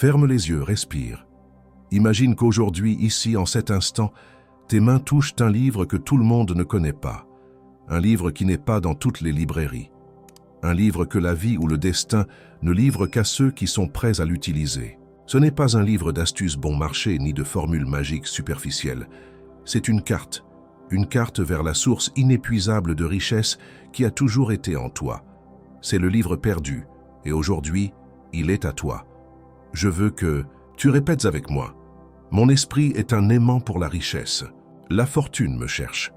Ferme les yeux, respire. Imagine qu'aujourd'hui, ici, en cet instant, tes mains touchent un livre que tout le monde ne connaît pas. Un livre qui n'est pas dans toutes les librairies. Un livre que la vie ou le destin ne livre qu'à ceux qui sont prêts à l'utiliser. Ce n'est pas un livre d'astuces bon marché ni de formules magiques superficielles. C'est une carte vers la source inépuisable de richesse qui a toujours été en toi. C'est le livre perdu, et aujourd'hui, il est à toi. Je veux que tu répètes avec moi. Mon esprit est un aimant pour la richesse. La fortune me cherche.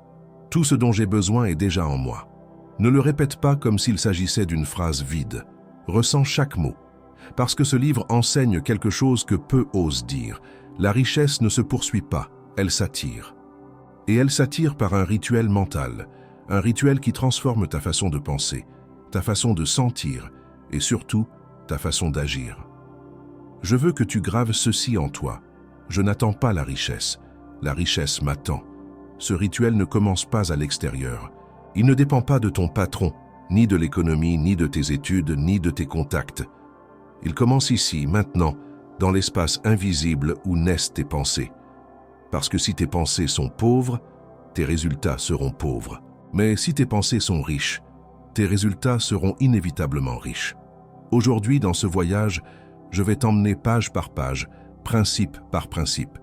Tout ce dont j'ai besoin est déjà en moi. Ne le répète pas comme s'il s'agissait d'une phrase vide. Ressens chaque mot. Parce que ce livre enseigne quelque chose que peu osent dire. La richesse ne se poursuit pas, elle s'attire. Et elle s'attire par un rituel mental. Un rituel qui transforme ta façon de penser, ta façon de sentir et surtout ta façon d'agir. Je veux que tu graves ceci en toi. Je n'attends pas la richesse m'attend. Ce rituel ne commence pas à l'extérieur. Il ne dépend pas de ton patron, ni de l'économie, ni de tes études, ni de tes contacts. Il commence ici, maintenant, dans l'espace invisible où naissent tes pensées. Parce que si tes pensées sont pauvres, tes résultats seront pauvres. Mais si tes pensées sont riches, tes résultats seront inévitablement riches. Aujourd'hui, dans ce voyage, je vais t'emmener page par page, principe par principe.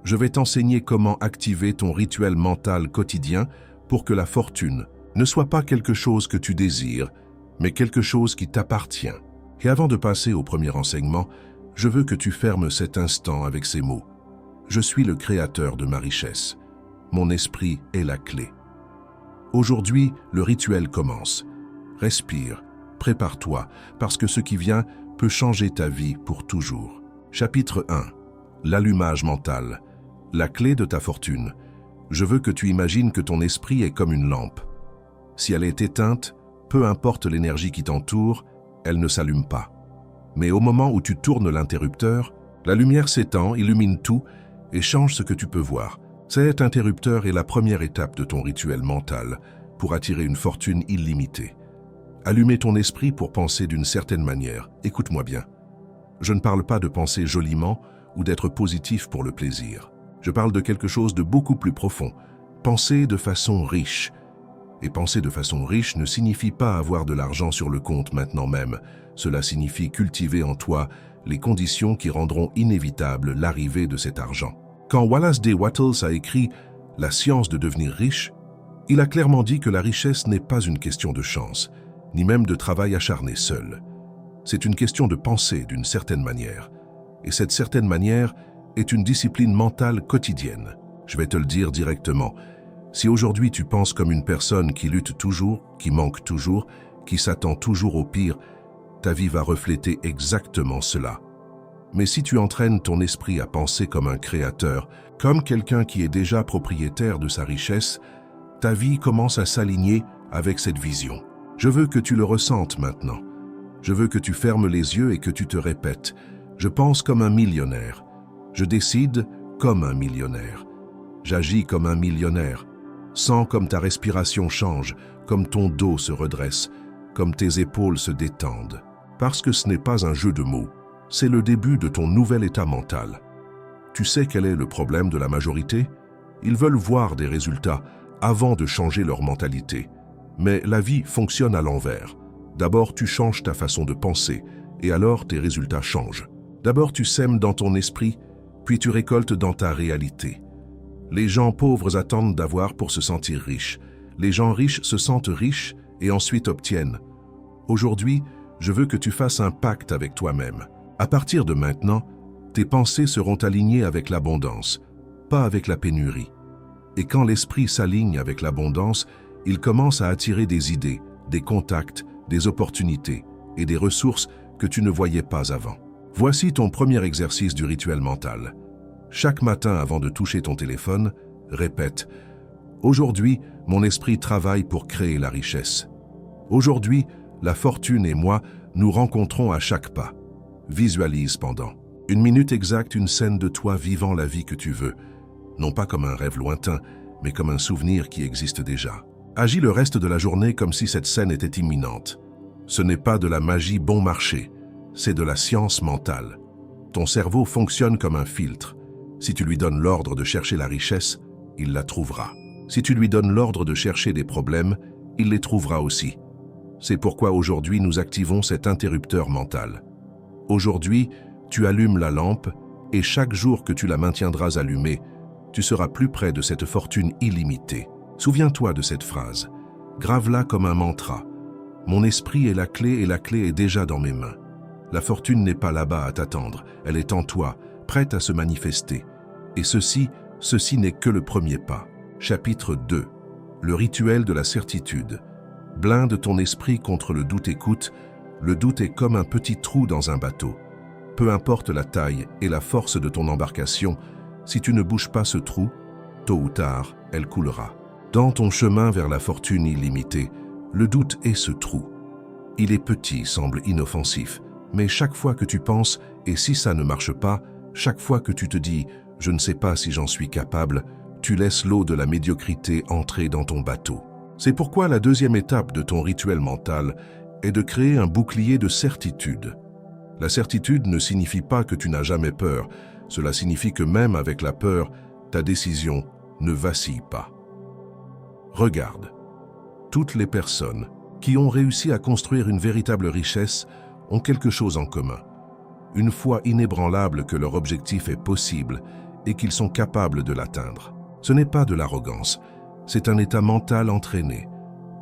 Je vais t'enseigner comment activer ton rituel mental quotidien pour que la fortune ne soit pas quelque chose que tu désires, mais quelque chose qui t'appartient. Et avant de passer au premier enseignement, je veux que tu fermes cet instant avec ces mots. Je suis le créateur de ma richesse. Mon esprit est la clé. Aujourd'hui, le rituel commence. Respire, prépare-toi, parce que ce qui vient peut changer ta vie pour toujours. Chapitre 1. L'allumage mental. La clé de ta fortune. Je veux que tu imagines que ton esprit est comme une lampe. Si elle est éteinte, peu importe l'énergie qui t'entoure, elle ne s'allume pas. Mais au moment où tu tournes l'interrupteur, la lumière s'étend, illumine tout et change ce que tu peux voir. Cet interrupteur est la première étape de ton rituel mental pour attirer une fortune illimitée. Allumer ton esprit pour penser d'une certaine manière. Écoute-moi bien. Je ne parle pas de penser joliment ou d'être positif pour le plaisir. Je parle de quelque chose de beaucoup plus profond. Penser de façon riche. Et penser de façon riche ne signifie pas avoir de l'argent sur le compte maintenant même. Cela signifie cultiver en toi les conditions qui rendront inévitable l'arrivée de cet argent. Quand Wallace D. Wattles a écrit « La science de devenir riche », il a clairement dit que la richesse n'est pas une question de chance, ni même de travail acharné seul. C'est une question de penser d'une certaine manière. Et cette certaine manière est une discipline mentale quotidienne. Je vais te le dire directement. Si aujourd'hui tu penses comme une personne qui lutte toujours, qui manque toujours, qui s'attend toujours au pire, ta vie va refléter exactement cela. Mais si tu entraînes ton esprit à penser comme un créateur, comme quelqu'un qui est déjà propriétaire de sa richesse, ta vie commence à s'aligner avec cette vision. Je veux que tu le ressentes maintenant. Je veux que tu fermes les yeux et que tu te répètes. Je pense comme un millionnaire. Je décide comme un millionnaire. J'agis comme un millionnaire. Sens comme ta respiration change, comme ton dos se redresse, comme tes épaules se détendent. Parce que ce n'est pas un jeu de mots, c'est le début de ton nouvel état mental. Tu sais quel est le problème de la majorité? Ils veulent voir des résultats avant de changer leur mentalité. Mais la vie fonctionne à l'envers. D'abord, tu changes ta façon de penser, et alors tes résultats changent. D'abord, tu sèmes dans ton esprit, puis tu récoltes dans ta réalité. Les gens pauvres attendent d'avoir pour se sentir riches. Les gens riches se sentent riches et ensuite obtiennent. Aujourd'hui, je veux que tu fasses un pacte avec toi-même. À partir de maintenant, tes pensées seront alignées avec l'abondance, pas avec la pénurie. Et quand l'esprit s'aligne avec l'abondance, il commence à attirer des idées, des contacts, des opportunités et des ressources que tu ne voyais pas avant. Voici ton premier exercice du rituel mental. Chaque matin avant de toucher ton téléphone, répète « Aujourd'hui, mon esprit travaille pour créer la richesse. Aujourd'hui, la fortune et moi nous rencontrons à chaque pas. » Visualise pendant une minute exacte une scène de toi vivant la vie que tu veux, non pas comme un rêve lointain, mais comme un souvenir qui existe déjà. Agis le reste de la journée comme si cette scène était imminente. Ce n'est pas de la magie bon marché, c'est de la science mentale. Ton cerveau fonctionne comme un filtre. Si tu lui donnes l'ordre de chercher la richesse, il la trouvera. Si tu lui donnes l'ordre de chercher des problèmes, il les trouvera aussi. C'est pourquoi aujourd'hui nous activons cet interrupteur mental. Aujourd'hui, tu allumes la lampe et chaque jour que tu la maintiendras allumée, tu seras plus près de cette fortune illimitée. Souviens-toi de cette phrase. Grave-la comme un mantra. Mon esprit est la clé et la clé est déjà dans mes mains. La fortune n'est pas là-bas à t'attendre, elle est en toi, prête à se manifester. Et ceci n'est que le premier pas. Chapitre 2. Le rituel de la certitude. Blinde ton esprit contre le doute. Écoute, le doute est comme un petit trou dans un bateau. Peu importe la taille et la force de ton embarcation, si tu ne bouges pas ce trou, tôt ou tard, elle coulera. Dans ton chemin vers la fortune illimitée, le doute est ce trou. Il est petit, semble inoffensif, mais chaque fois que tu penses « et si ça ne marche pas », chaque fois que tu te dis « je ne sais pas si j'en suis capable », tu laisses l'eau de la médiocrité entrer dans ton bateau. C'est pourquoi la deuxième étape de ton rituel mental est de créer un bouclier de certitude. La certitude ne signifie pas que tu n'as jamais peur, cela signifie que même avec la peur, ta décision ne vacille pas. Regarde, toutes les personnes qui ont réussi à construire une véritable richesse ont quelque chose en commun. Une foi inébranlable que leur objectif est possible et qu'ils sont capables de l'atteindre. Ce n'est pas de l'arrogance, c'est un état mental entraîné,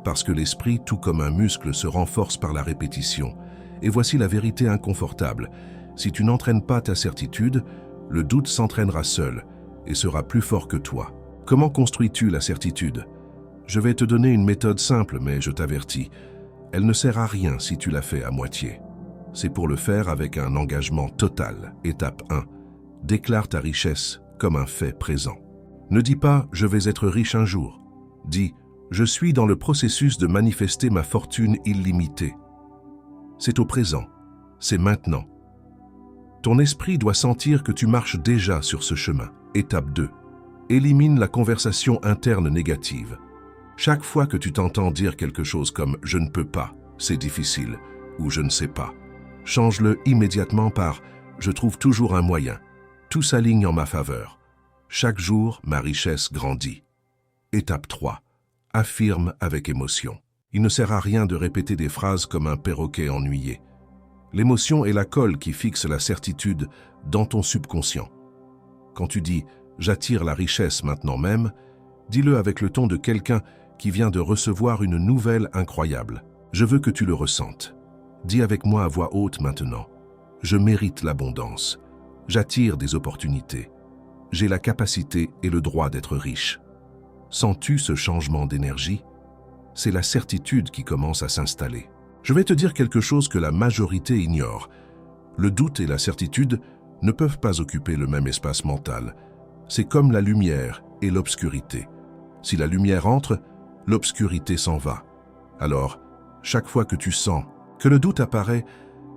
parce que l'esprit, tout comme un muscle, se renforce par la répétition. Et voici la vérité inconfortable. Si tu n'entraînes pas ta certitude, le doute s'entraînera seul et sera plus fort que toi. Comment construis-tu la certitude? Je vais te donner une méthode simple, mais je t'avertis, elle ne sert à rien si tu la fais à moitié. C'est pour le faire avec un engagement total. Étape 1. Déclare ta richesse comme un fait présent. Ne dis pas « je vais être riche un jour ». Dis « je suis dans le processus de manifester ma fortune illimitée ». C'est au présent, c'est maintenant. Ton esprit doit sentir que tu marches déjà sur ce chemin. Étape 2. Élimine la conversation interne négative. Chaque fois que tu t'entends dire quelque chose comme « je ne peux pas »,« c'est difficile » ou « je ne sais pas », change-le immédiatement par « je trouve toujours un moyen ». Tout s'aligne en ma faveur. Chaque jour, ma richesse grandit. Étape 3. Affirme avec émotion. Il ne sert à rien de répéter des phrases comme un perroquet ennuyé. L'émotion est la colle qui fixe la certitude dans ton subconscient. Quand tu dis « j'attire la richesse maintenant même », dis-le avec le ton de quelqu'un qui vient de recevoir une nouvelle incroyable. Je veux que tu le ressentes. Dis avec moi à voix haute maintenant. Je mérite l'abondance. J'attire des opportunités. J'ai la capacité et le droit d'être riche. Sens-tu ce changement d'énergie? C'est la certitude qui commence à s'installer. Je vais te dire quelque chose que la majorité ignore. Le doute et la certitude ne peuvent pas occuper le même espace mental. C'est comme la lumière et l'obscurité. Si la lumière entre, l'obscurité s'en va. Alors, chaque fois que tu sens que le doute apparaît,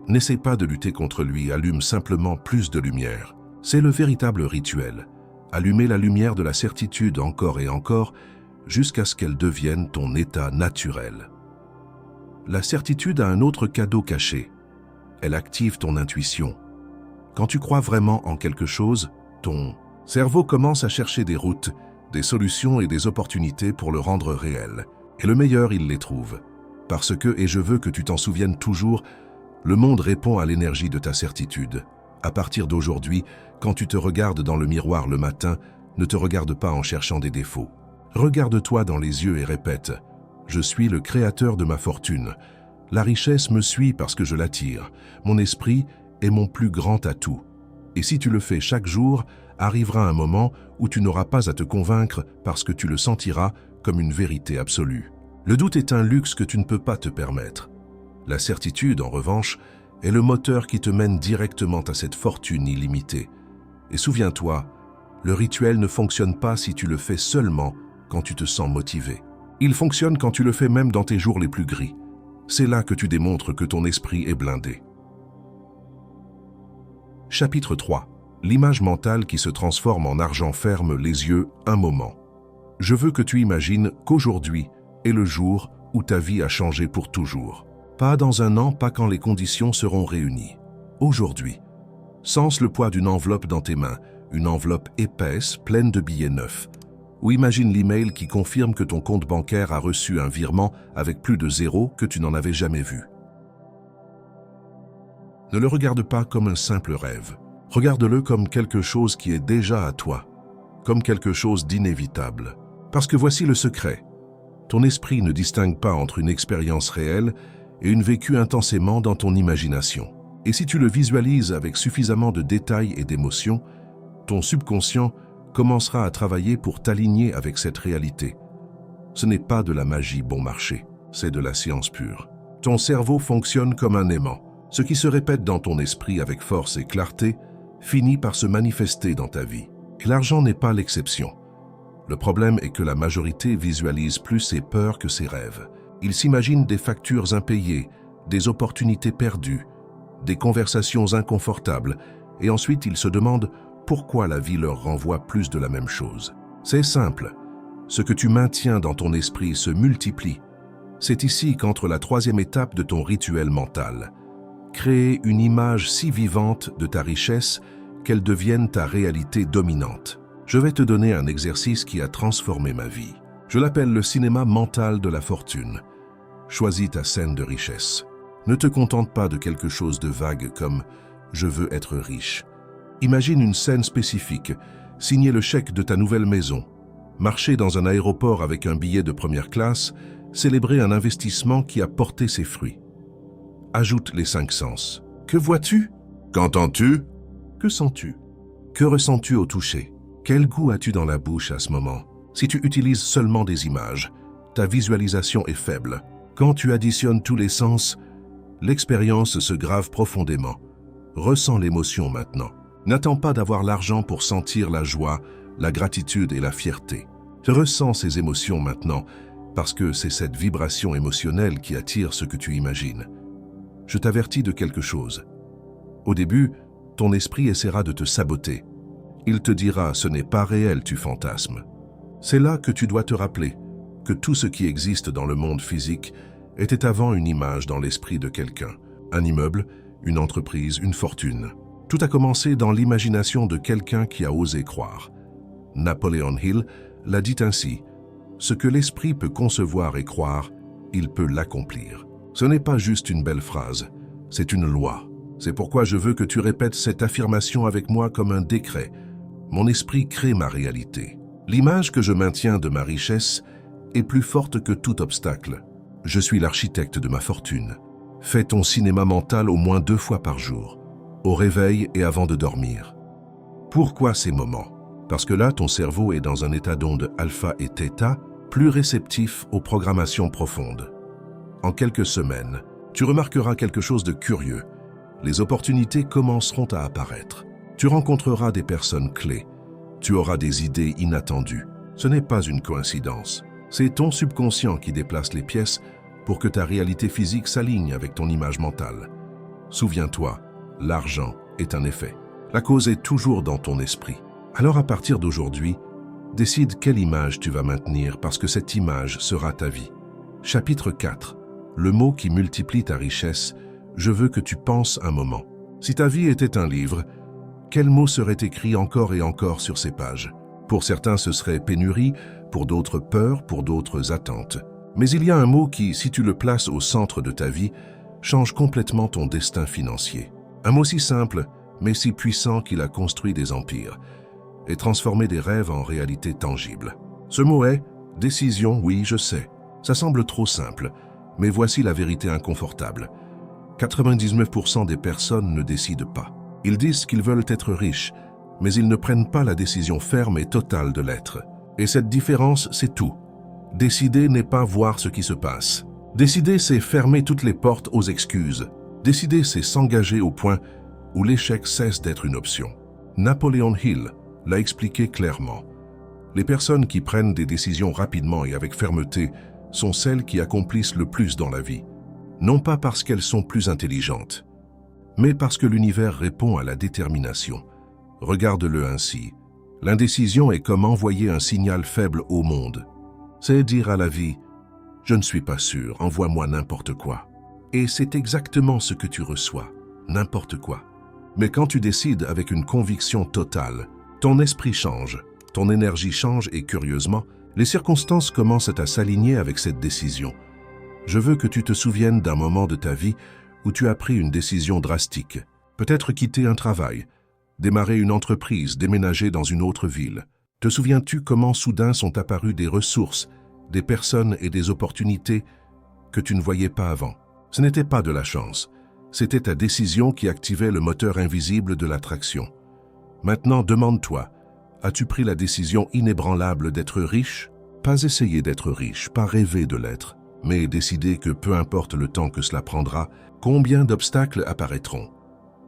n'essaie pas de lutter contre lui, allume simplement plus de lumière. C'est le véritable rituel. Allumer la lumière de la certitude encore et encore, jusqu'à ce qu'elle devienne ton état naturel. La certitude a un autre cadeau caché. Elle active ton intuition. Quand tu crois vraiment en quelque chose, ton cerveau commence à chercher des routes, des solutions et des opportunités pour le rendre réel. Et le meilleur, il les trouve. Parce que, et je veux que tu t'en souviennes toujours, le monde répond à l'énergie de ta certitude. À partir d'aujourd'hui, quand tu te regardes dans le miroir le matin, ne te regarde pas en cherchant des défauts. Regarde-toi dans les yeux et répète « Je suis le créateur de ma fortune. La richesse me suit parce que je l'attire. Mon esprit est mon plus grand atout. » Et si tu le fais chaque jour, arrivera un moment où tu n'auras pas à te convaincre parce que tu le sentiras comme une vérité absolue. Le doute est un luxe que tu ne peux pas te permettre. La certitude, en revanche, est le moteur qui te mène directement à cette fortune illimitée. Et souviens-toi, le rituel ne fonctionne pas si tu le fais seulement quand tu te sens motivé. Il fonctionne quand tu le fais même dans tes jours les plus gris. C'est là que tu démontres que ton esprit est blindé. Chapitre 3. L'image mentale qui se transforme en argent. Ferme les yeux un moment. Je veux que tu imagines qu'aujourd'hui est le jour où ta vie a changé pour toujours. Pas dans un an, pas quand les conditions seront réunies. Aujourd'hui. Sens le poids d'une enveloppe dans tes mains, une enveloppe épaisse, pleine de billets neufs. Ou imagine l'email qui confirme que ton compte bancaire a reçu un virement avec plus de zéros que tu n'en avais jamais vu. Ne le regarde pas comme un simple rêve. Regarde-le comme quelque chose qui est déjà à toi, comme quelque chose d'inévitable. Parce que voici le secret. Ton esprit ne distingue pas entre une expérience réelle et une vécue intensément dans ton imagination. Et si tu le visualises avec suffisamment de détails et d'émotions, ton subconscient commencera à travailler pour t'aligner avec cette réalité. Ce n'est pas de la magie bon marché, c'est de la science pure. Ton cerveau fonctionne comme un aimant. Ce qui se répète dans ton esprit avec force et clarté finit par se manifester dans ta vie. Et l'argent n'est pas l'exception. Le problème est que la majorité visualise plus ses peurs que ses rêves. Ils s'imaginent des factures impayées, des opportunités perdues, des conversations inconfortables, et ensuite ils se demandent pourquoi la vie leur renvoie plus de la même chose. C'est simple. Ce que tu maintiens dans ton esprit se multiplie. C'est ici qu'entre la troisième étape de ton rituel mental. Créer une image si vivante de ta richesse qu'elle devienne ta réalité dominante. Je vais te donner un exercice qui a transformé ma vie. Je l'appelle le cinéma mental de la fortune. Choisis ta scène de richesse. Ne te contente pas de quelque chose de vague comme « je veux être riche ». Imagine une scène spécifique, signer le chèque de ta nouvelle maison, marcher dans un aéroport avec un billet de première classe, célébrer un investissement qui a porté ses fruits. Ajoute les 5 sens. Que vois-tu? Qu'entends-tu? Que sens-tu? Que ressens-tu au toucher? Quel goût as-tu dans la bouche à ce moment? Si tu utilises seulement des images, ta visualisation est faible. Quand tu additionnes tous les sens, l'expérience se grave profondément. Ressens l'émotion maintenant. N'attends pas d'avoir l'argent pour sentir la joie, la gratitude et la fierté. Ressens ces émotions maintenant, parce que c'est cette vibration émotionnelle qui attire ce que tu imagines. Je t'avertis de quelque chose. Au début, ton esprit essaiera de te saboter. Il te dira « ce n'est pas réel, tu fantasmes ». C'est là que tu dois te rappeler que tout ce qui existe dans le monde physique était avant une image dans l'esprit de quelqu'un. Un immeuble, une entreprise, une fortune. Tout a commencé dans l'imagination de quelqu'un qui a osé croire. Napoleon Hill l'a dit ainsi, « Ce que l'esprit peut concevoir et croire, il peut l'accomplir. » Ce n'est pas juste une belle phrase, c'est une loi. C'est pourquoi je veux que tu répètes cette affirmation avec moi comme un décret. Mon esprit crée ma réalité. L'image que je maintiens de ma richesse est plus forte que tout obstacle. Je suis l'architecte de ma fortune. Fais ton cinéma mental au moins 2 fois par jour, au réveil et avant de dormir. Pourquoi ces moments? Parce que là, ton cerveau est dans un état d'onde alpha et theta, plus réceptif aux programmations profondes. En quelques semaines, tu remarqueras quelque chose de curieux. Les opportunités commenceront à apparaître. Tu rencontreras des personnes clés. Tu auras des idées inattendues. Ce n'est pas une coïncidence. C'est ton subconscient qui déplace les pièces pour que ta réalité physique s'aligne avec ton image mentale. Souviens-toi, l'argent est un effet. La cause est toujours dans ton esprit. Alors à partir d'aujourd'hui, décide quelle image tu vas maintenir parce que cette image sera ta vie. Chapitre 4. Le mot qui multiplie ta richesse, je veux que tu penses un moment. Si ta vie était un livre, quel mot serait écrit encore et encore sur ces pages? Pour certains, ce serait pénurie, pour d'autres peur, pour d'autres attente. Mais il y a un mot qui, si tu le places au centre de ta vie, change complètement ton destin financier. Un mot si simple, mais si puissant qu'il a construit des empires et transformé des rêves en réalité tangible. Ce mot est « décision », oui, je sais. Ça semble trop simple, mais voici la vérité inconfortable. 99% des personnes ne décident pas. Ils disent qu'ils veulent être riches, mais ils ne prennent pas la décision ferme et totale de l'être. Et cette différence, c'est tout. Décider n'est pas voir ce qui se passe. Décider, c'est fermer toutes les portes aux excuses. Décider, c'est s'engager au point où l'échec cesse d'être une option. Napoleon Hill l'a expliqué clairement. Les personnes qui prennent des décisions rapidement et avec fermeté sont celles qui accomplissent le plus dans la vie. Non pas parce qu'elles sont plus intelligentes, mais parce que l'univers répond à la détermination. Regarde-le ainsi. L'indécision est comme envoyer un signal faible au monde. C'est dire à la vie « Je ne suis pas sûr, envoie-moi n'importe quoi ». Et c'est exactement ce que tu reçois, n'importe quoi. Mais quand tu décides avec une conviction totale, ton esprit change, ton énergie change et curieusement, les circonstances commencent à s'aligner avec cette décision. Je veux que tu te souviennes d'un moment de ta vie où tu as pris une décision drastique. Peut-être quitter un travail, démarrer une entreprise, déménager dans une autre ville. Te souviens-tu comment soudain sont apparues des ressources, des personnes et des opportunités que tu ne voyais pas avant? Ce n'était pas de la chance. C'était ta décision qui activait le moteur invisible de l'attraction. Maintenant, demande-toi, as-tu pris la décision inébranlable d'être riche? Pas essayer d'être riche, pas rêver de l'être, mais décider que peu importe le temps que cela prendra, combien d'obstacles apparaîtront,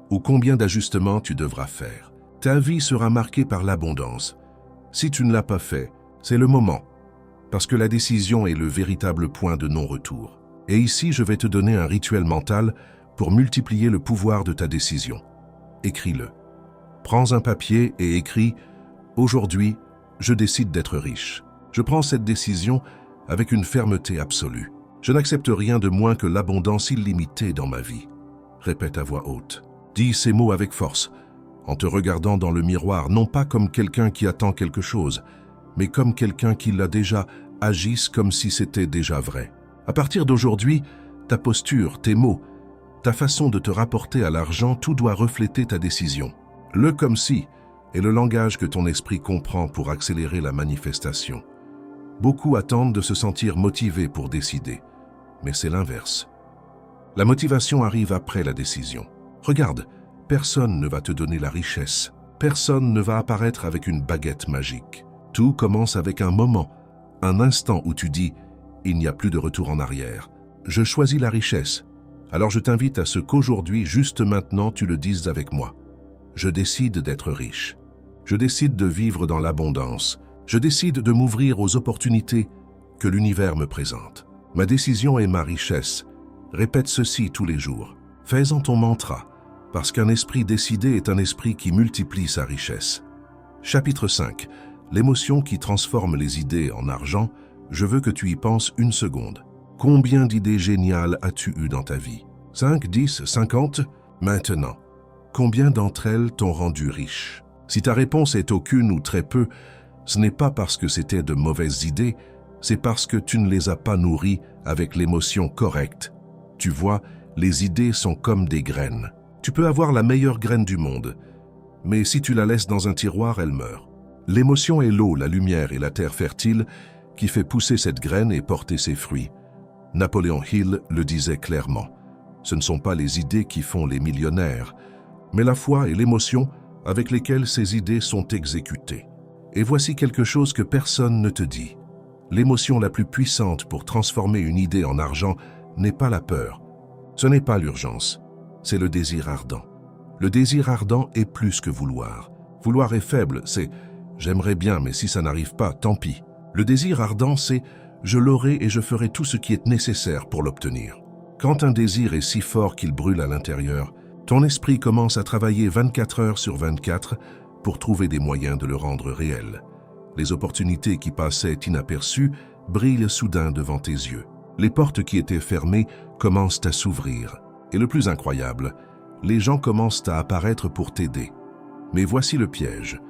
ou combien d'ajustements tu devras faire. Ta vie sera marquée par l'abondance. Si tu ne l'as pas fait, c'est le moment, parce que la décision est le véritable point de non-retour. Et ici, je vais te donner un rituel mental pour multiplier le pouvoir de ta décision. Écris-le. Prends un papier et écris « Aujourd'hui, je décide d'être riche. Je prends cette décision avec une fermeté absolue. Je n'accepte rien de moins que l'abondance illimitée dans ma vie. » Répète à voix haute. Dis ces mots avec force, en te regardant dans le miroir, non pas comme quelqu'un qui attend quelque chose, mais comme quelqu'un qui l'a déjà. Agisse comme si c'était déjà vrai. À partir d'aujourd'hui, ta posture, tes mots, ta façon de te rapporter à l'argent, tout doit refléter ta décision. Le comme si est le langage que ton esprit comprend pour accélérer la manifestation. Beaucoup attendent de se sentir motivés pour décider, mais c'est l'inverse. La motivation arrive après la décision. Regarde, personne ne va te donner la richesse. Personne ne va apparaître avec une baguette magique. Tout commence avec un moment, un instant où tu dis « Il n'y a plus de retour en arrière. Je choisis la richesse. » Alors je t'invite à ce qu'aujourd'hui, juste maintenant, tu le dises avec moi. Je décide d'être riche. Je décide de vivre dans l'abondance. Je décide de m'ouvrir aux opportunités que l'univers me présente. Ma décision est ma richesse. Répète ceci tous les jours. Fais-en ton mantra, parce qu'un esprit décidé est un esprit qui multiplie sa richesse. Chapitre 5. L'émotion qui transforme les idées en argent. Je veux que tu y penses une seconde. Combien d'idées géniales as-tu eues dans ta vie? 5, 10, 50? Maintenant, combien d'entre elles t'ont rendu riche? Si ta réponse est aucune ou très peu, ce n'est pas parce que c'était de mauvaises idées, c'est parce que tu ne les as pas nourries avec l'émotion correcte. Tu vois, les idées sont comme des graines. Tu peux avoir la meilleure graine du monde, mais si tu la laisses dans un tiroir, elle meurt. L'émotion est l'eau, la lumière et la terre fertile qui fait pousser cette graine et porter ses fruits. Napoléon Hill le disait clairement. Ce ne sont pas les idées qui font les millionnaires, mais la foi et l'émotion avec lesquelles ces idées sont exécutées. Et voici quelque chose que personne ne te dit. L'émotion la plus puissante pour transformer une idée en argent n'est pas la peur. Ce n'est pas l'urgence, c'est le désir ardent. Le désir ardent est plus que vouloir. Vouloir est faible, c'est « j'aimerais bien, mais si ça n'arrive pas, tant pis ». Le désir ardent, c'est « je l'aurai et je ferai tout ce qui est nécessaire pour l'obtenir ». Quand un désir est si fort qu'il brûle à l'intérieur, ton esprit commence à travailler 24 heures sur 24 pour trouver des moyens de le rendre réel. Les opportunités qui passaient inaperçues brillent soudain devant tes yeux. Les portes qui étaient fermées commencent à s'ouvrir. Et le plus incroyable, les gens commencent à apparaître pour t'aider. Mais voici le piège.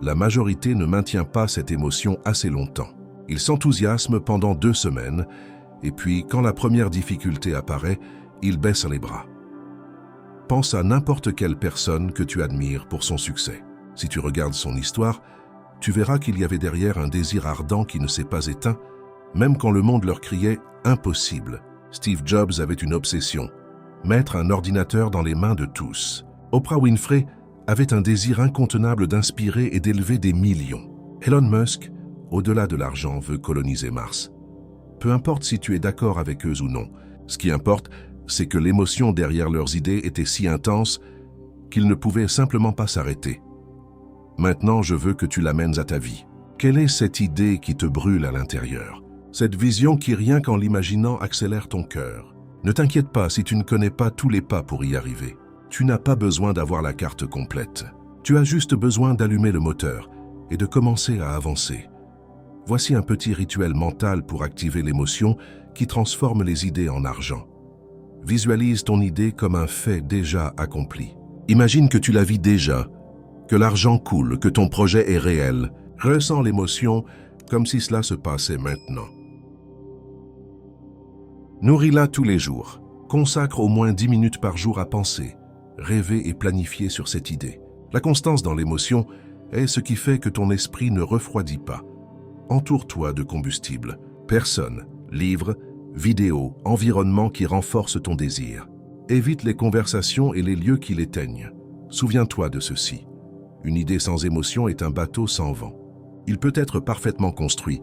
La majorité ne maintient pas cette émotion assez longtemps. Ils s'enthousiasment pendant 2 semaines, et puis quand la première difficulté apparaît, ils baissent les bras. Pense à n'importe quelle personne que tu admires pour son succès. Si tu regardes son histoire, tu verras qu'il y avait derrière un désir ardent qui ne s'est pas éteint, même quand le monde leur criait « impossible ». Steve Jobs avait une obsession, mettre un ordinateur dans les mains de tous. Oprah Winfrey avait un désir incontenable d'inspirer et d'élever des millions. Elon Musk, au-delà de l'argent, veut coloniser Mars. Peu importe si tu es d'accord avec eux ou non, ce qui importe, c'est que l'émotion derrière leurs idées était si intense qu'ils ne pouvaient simplement pas s'arrêter. Maintenant, je veux que tu l'amènes à ta vie. Quelle est cette idée qui te brûle à l'intérieur? Cette vision qui, rien qu'en l'imaginant, accélère ton cœur. Ne t'inquiète pas si tu ne connais pas tous les pas pour y arriver. Tu n'as pas besoin d'avoir la carte complète. Tu as juste besoin d'allumer le moteur et de commencer à avancer. Voici un petit rituel mental pour activer l'émotion qui transforme les idées en argent. Visualise ton idée comme un fait déjà accompli. Imagine que tu la vis déjà, que l'argent coule, que ton projet est réel. Ressens l'émotion comme si cela se passait maintenant. Nourris-la tous les jours. Consacre au moins 10 minutes par jour à penser, rêver et planifier sur cette idée. La constance dans l'émotion est ce qui fait que ton esprit ne refroidit pas. Entoure-toi de combustible, personnes, livres, vidéos, environnements qui renforcent ton désir. Évite les conversations et les lieux qui l'éteignent. Souviens-toi de ceci. Une idée sans émotion est un bateau sans vent. Il peut être parfaitement construit,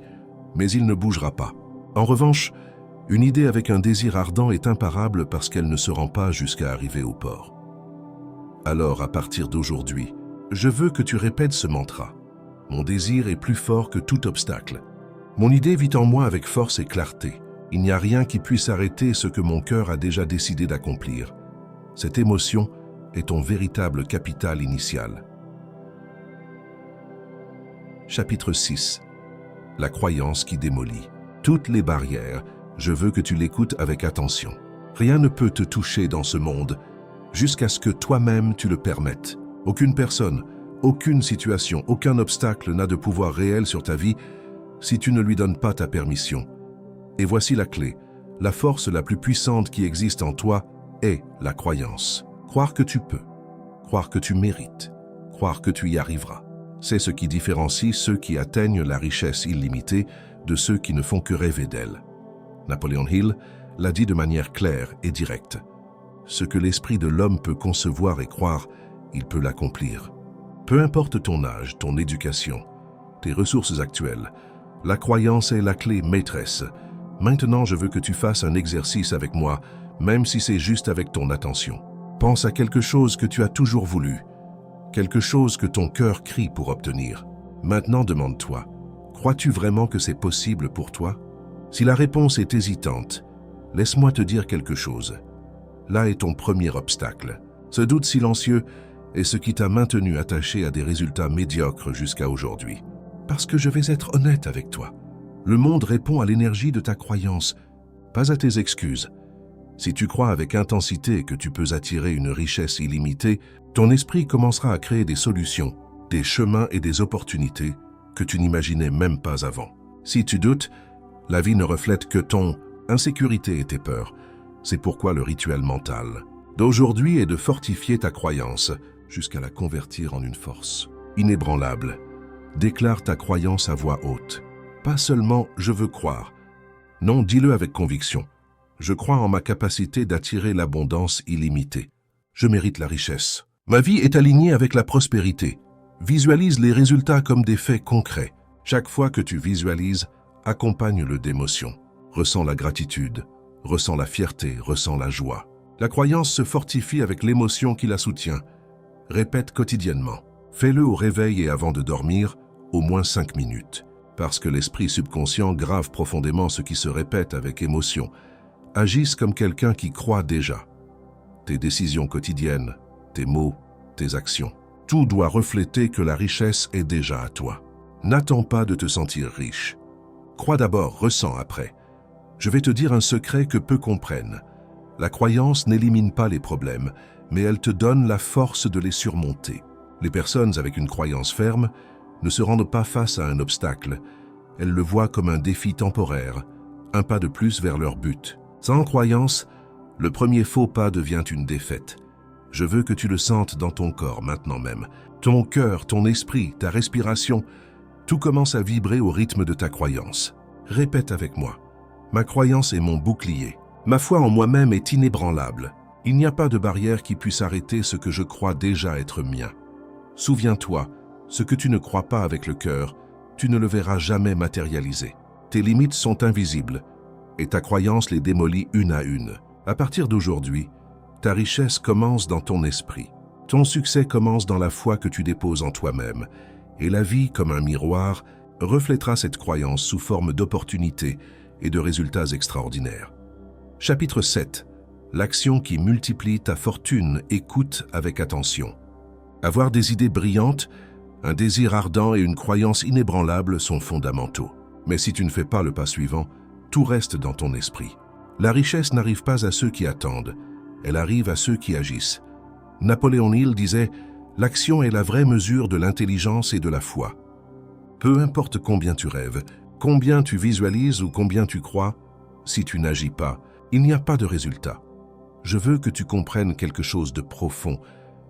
mais il ne bougera pas. En revanche, une idée avec un désir ardent est imparable parce qu'elle ne se rend pas jusqu'à arriver au port. Alors, à partir d'aujourd'hui, je veux que tu répètes ce mantra. Mon désir est plus fort que tout obstacle. Mon idée vit en moi avec force et clarté. Il n'y a rien qui puisse arrêter ce que mon cœur a déjà décidé d'accomplir. Cette émotion est ton véritable capital initial. Chapitre 6. La croyance qui démolit. Toutes les barrières, je veux que tu l'écoutes avec attention. Rien ne peut te toucher dans ce monde jusqu'à ce que toi-même tu le permettes. Aucune personne, aucune situation, aucun obstacle n'a de pouvoir réel sur ta vie si tu ne lui donnes pas ta permission. Et voici la clé. La force la plus puissante qui existe en toi est la croyance. Croire que tu peux, croire que tu mérites, croire que tu y arriveras. C'est ce qui différencie ceux qui atteignent la richesse illimitée de ceux qui ne font que rêver d'elle. Napoleon Hill l'a dit de manière claire et directe. Ce que l'esprit de l'homme peut concevoir et croire, il peut l'accomplir. Peu importe ton âge, ton éducation, tes ressources actuelles, la croyance est la clé maîtresse. Maintenant, je veux que tu fasses un exercice avec moi, même si c'est juste avec ton attention. Pense à quelque chose que tu as toujours voulu, quelque chose que ton cœur crie pour obtenir. Maintenant, demande-toi, crois-tu vraiment que c'est possible pour toi? Si la réponse est hésitante, laisse-moi te dire quelque chose. Là est ton premier obstacle. Ce doute silencieux est ce qui t'a maintenu attaché à des résultats médiocres jusqu'à aujourd'hui. Parce que je vais être honnête avec toi. Le monde répond à l'énergie de ta croyance, pas à tes excuses. Si tu crois avec intensité que tu peux attirer une richesse illimitée, ton esprit commencera à créer des solutions, des chemins et des opportunités que tu n'imaginais même pas avant. Si tu doutes, la vie ne reflète que ton insécurité et tes peurs. C'est pourquoi le rituel mental d'aujourd'hui est de fortifier ta croyance jusqu'à la convertir en une force inébranlable. Déclare ta croyance à voix haute. Pas seulement « je veux croire ». Non, dis-le avec conviction. Je crois en ma capacité d'attirer l'abondance illimitée. Je mérite la richesse. Ma vie est alignée avec la prospérité. Visualise les résultats comme des faits concrets. Chaque fois que tu visualises, accompagne-le d'émotions. Ressens la gratitude, ressens la fierté, ressens la joie. La croyance se fortifie avec l'émotion qui la soutient. Répète quotidiennement. Fais-le au réveil et avant de dormir, au moins 5 minutes. Parce que l'esprit subconscient grave profondément ce qui se répète avec émotion. Agisse comme quelqu'un qui croit déjà. Tes décisions quotidiennes, tes mots, tes actions. Tout doit refléter que la richesse est déjà à toi. N'attends pas de te sentir riche. Crois d'abord, ressens après. Je vais te dire un secret que peu comprennent. La croyance n'élimine pas les problèmes, mais elle te donne la force de les surmonter. Les personnes avec une croyance ferme ne se rendent pas face à un obstacle. Elles le voient comme un défi temporaire, un pas de plus vers leur but. Sans croyance, le premier faux pas devient une défaite. Je veux que tu le sentes dans ton corps maintenant même. Ton cœur, ton esprit, ta respiration, tout commence à vibrer au rythme de ta croyance. Répète avec moi. Ma croyance est mon bouclier. Ma foi en moi-même est inébranlable. Il n'y a pas de barrière qui puisse arrêter ce que je crois déjà être mien. Souviens-toi, ce que tu ne crois pas avec le cœur, tu ne le verras jamais matérialiser. Tes limites sont invisibles et ta croyance les démolit une à une. À partir d'aujourd'hui, ta richesse commence dans ton esprit. Ton succès commence dans la foi que tu déposes en toi-même et la vie, comme un miroir, reflètera cette croyance sous forme d'opportunités et de résultats extraordinaires. Chapitre 7. L'action qui multiplie ta fortune. Écoute avec attention. Avoir des idées brillantes, un désir ardent et une croyance inébranlable sont fondamentaux. Mais si tu ne fais pas le pas suivant, tout reste dans ton esprit. La richesse n'arrive pas à ceux qui attendent, elle arrive à ceux qui agissent. Napoléon Hill disait « L'action est la vraie mesure de l'intelligence et de la foi ». Peu importe combien tu rêves, combien tu visualises ou combien tu crois, si tu n'agis pas, il n'y a pas de résultat. Je veux que tu comprennes quelque chose de profond.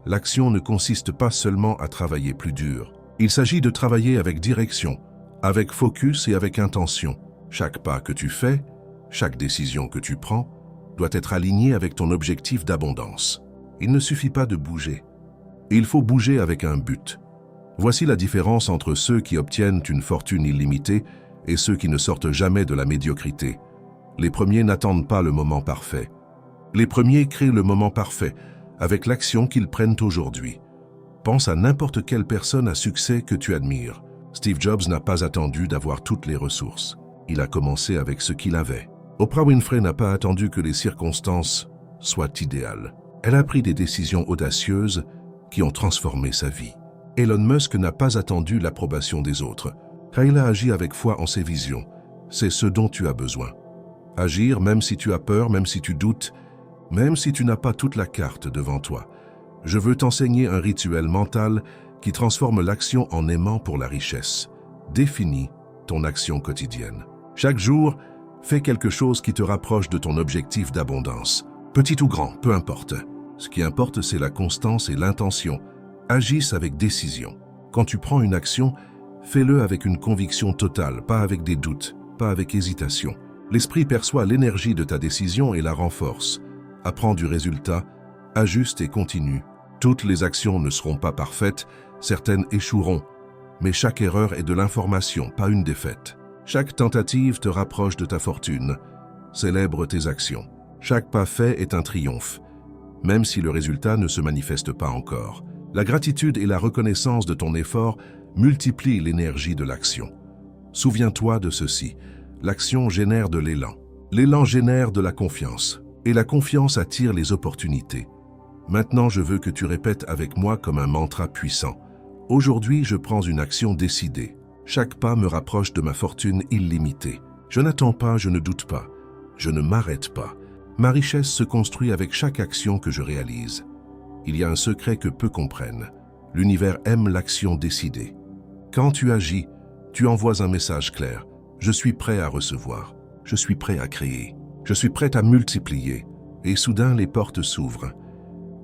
L'action ne consiste pas seulement à travailler plus dur. Il s'agit de travailler avec direction, avec focus et avec intention. Chaque pas que tu fais, chaque décision que tu prends, doit être aligné avec ton objectif d'abondance. Il ne suffit pas de bouger. Il faut bouger avec un but. Voici la différence entre ceux qui obtiennent une fortune illimitée et ceux qui ne sortent jamais de la médiocrité. Les premiers n'attendent pas le moment parfait. Les premiers créent le moment parfait avec l'action qu'ils prennent aujourd'hui. Pense à n'importe quelle personne à succès que tu admires. Steve Jobs n'a pas attendu d'avoir toutes les ressources. Il a commencé avec ce qu'il avait. Oprah Winfrey n'a pas attendu que les circonstances soient idéales. Elle a pris des décisions audacieuses qui ont transformé sa vie. Elon Musk n'a pas attendu l'approbation des autres, car il a agi avec foi en ses visions. C'est ce dont tu as besoin. Agir même si tu as peur, même si tu doutes, même si tu n'as pas toute la carte devant toi. Je veux t'enseigner un rituel mental qui transforme l'action en aimant pour la richesse. Définis ton action quotidienne. Chaque jour, fais quelque chose qui te rapproche de ton objectif d'abondance. Petit ou grand, peu importe. Ce qui importe, c'est la constance et l'intention. Agisse avec décision. Quand tu prends une action, fais-le avec une conviction totale, pas avec des doutes, pas avec hésitation. L'esprit perçoit l'énergie de ta décision et la renforce. Apprends du résultat, ajuste et continue. Toutes les actions ne seront pas parfaites, certaines échoueront, mais chaque erreur est de l'information, pas une défaite. Chaque tentative te rapproche de ta fortune. Célèbre tes actions. Chaque pas fait est un triomphe, même si le résultat ne se manifeste pas encore. La gratitude et la reconnaissance de ton effort multiplient l'énergie de l'action. Souviens-toi de ceci, l'action génère de l'élan. L'élan génère de la confiance, et la confiance attire les opportunités. Maintenant, je veux que tu répètes avec moi comme un mantra puissant. Aujourd'hui, je prends une action décidée. Chaque pas me rapproche de ma fortune illimitée. Je n'attends pas, je ne doute pas. Je ne m'arrête pas. Ma richesse se construit avec chaque action que je réalise. Il y a un secret que peu comprennent. L'univers aime l'action décidée. Quand tu agis, tu envoies un message clair. Je suis prêt à recevoir. Je suis prêt à créer. Je suis prêt à multiplier. Et soudain, les portes s'ouvrent.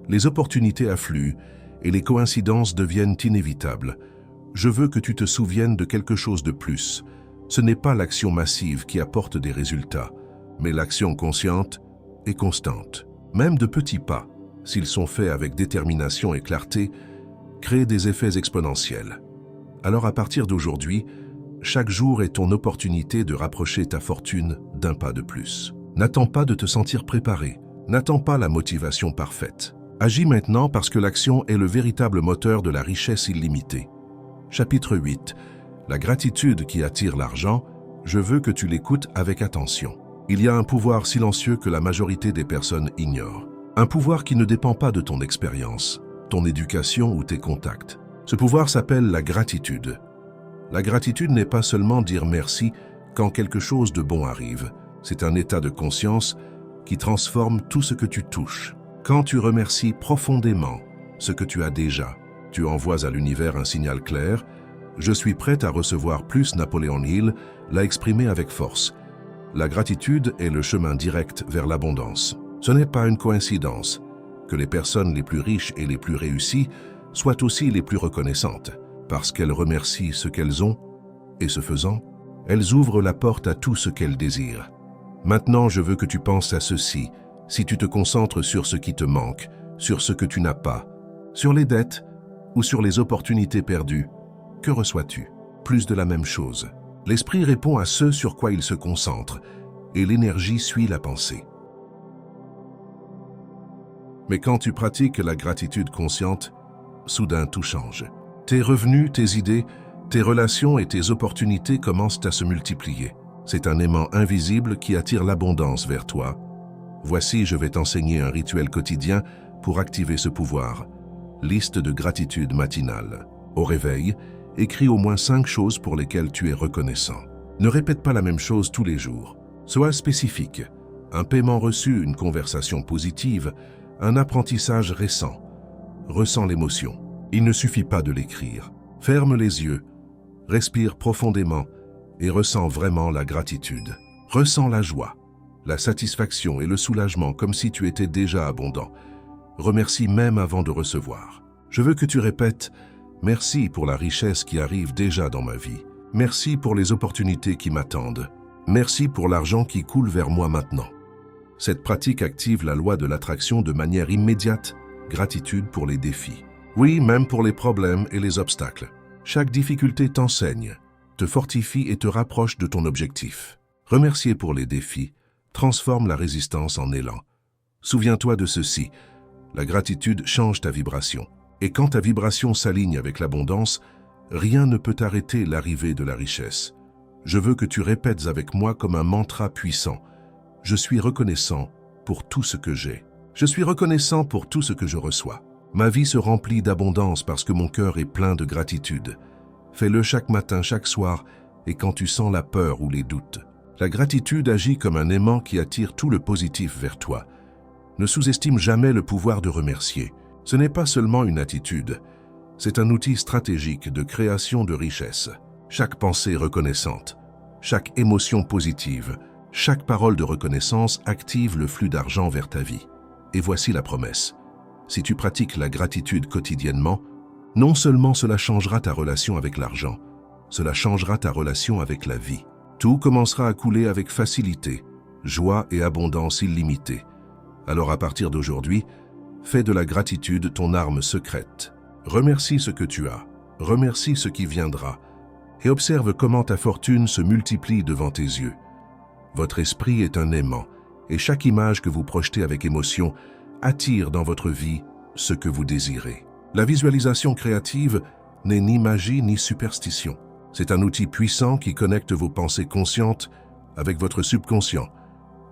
Les opportunités affluent et les coïncidences deviennent inévitables. Je veux que tu te souviennes de quelque chose de plus. Ce n'est pas l'action massive qui apporte des résultats, mais l'action consciente et constante. Même de petits pas, s'ils sont faits avec détermination et clarté, créent des effets exponentiels. Alors à partir d'aujourd'hui, chaque jour est ton opportunité de rapprocher ta fortune d'un pas de plus. N'attends pas de te sentir préparé. N'attends pas la motivation parfaite. Agis maintenant parce que l'action est le véritable moteur de la richesse illimitée. Chapitre 8. La gratitude qui attire l'argent, je veux que tu l'écoutes avec attention. Il y a un pouvoir silencieux que la majorité des personnes ignorent. Un pouvoir qui ne dépend pas de ton expérience, ton éducation ou tes contacts. Ce pouvoir s'appelle la gratitude. La gratitude n'est pas seulement dire merci quand quelque chose de bon arrive. C'est un état de conscience qui transforme tout ce que tu touches. Quand tu remercies profondément ce que tu as déjà, tu envoies à l'univers un signal clair. Je suis prêt à recevoir plus. Napoléon Hill l'a exprimé avec force. La gratitude est le chemin direct vers l'abondance. Ce n'est pas une coïncidence que les personnes les plus riches et les plus réussies soient aussi les plus reconnaissantes, parce qu'elles remercient ce qu'elles ont, et ce faisant, elles ouvrent la porte à tout ce qu'elles désirent. Maintenant, je veux que tu penses à ceci. Si tu te concentres sur ce qui te manque, sur ce que tu n'as pas, sur les dettes ou sur les opportunités perdues, que reçois-tu? Plus de la même chose. L'esprit répond à ce sur quoi il se concentre, et l'énergie suit la pensée. Mais quand tu pratiques la gratitude consciente, soudain tout change. Tes revenus, tes idées, tes relations et tes opportunités commencent à se multiplier. C'est un aimant invisible qui attire l'abondance vers toi. Voici, je vais t'enseigner un rituel quotidien pour activer ce pouvoir. Liste de gratitude matinale. Au réveil, écris au moins 5 choses pour lesquelles tu es reconnaissant. Ne répète pas la même chose tous les jours. Sois spécifique. Un paiement reçu, une conversation positive, un apprentissage récent. ressens l'émotion. Il ne suffit pas de l'écrire. Ferme les yeux, respire profondément et ressens vraiment la gratitude. Ressens la joie, la satisfaction et le soulagement comme si tu étais déjà abondant. Remercie même avant de recevoir. Je veux que tu répètes « Merci pour la richesse qui arrive déjà dans ma vie. Merci pour les opportunités qui m'attendent. Merci pour l'argent qui coule vers moi maintenant. » Cette pratique active la loi de l'attraction de manière immédiate. Gratitude pour les défis. Oui, même pour les problèmes et les obstacles. Chaque difficulté t'enseigne, te fortifie et te rapproche de ton objectif. Remercier pour les défis transforme la résistance en élan. Souviens-toi de ceci, la gratitude change ta vibration. Et quand ta vibration s'aligne avec l'abondance, rien ne peut arrêter l'arrivée de la richesse. Je veux que tu répètes avec moi comme un mantra puissant. Je suis reconnaissant pour tout ce que j'ai. Je suis reconnaissant pour tout ce que je reçois. Ma vie se remplit d'abondance parce que mon cœur est plein de gratitude. Fais-le chaque matin, chaque soir, et quand tu sens la peur ou les doutes. La gratitude agit comme un aimant qui attire tout le positif vers toi. Ne sous-estime jamais le pouvoir de remercier. Ce n'est pas seulement une attitude, c'est un outil stratégique de création de richesse. Chaque pensée reconnaissante, chaque émotion positive, chaque parole de reconnaissance active le flux d'argent vers ta vie. Et voici la promesse. Si tu pratiques la gratitude quotidiennement, non seulement cela changera ta relation avec l'argent, cela changera ta relation avec la vie. Tout commencera à couler avec facilité, joie et abondance illimitée. Alors à partir d'aujourd'hui, fais de la gratitude ton arme secrète. Remercie ce que tu as, remercie ce qui viendra, et observe comment ta fortune se multiplie devant tes yeux. Votre esprit est un aimant, et chaque image que vous projetez avec émotion attire dans votre vie ce que vous désirez. La visualisation créative n'est ni magie ni superstition. C'est un outil puissant qui connecte vos pensées conscientes avec votre subconscient,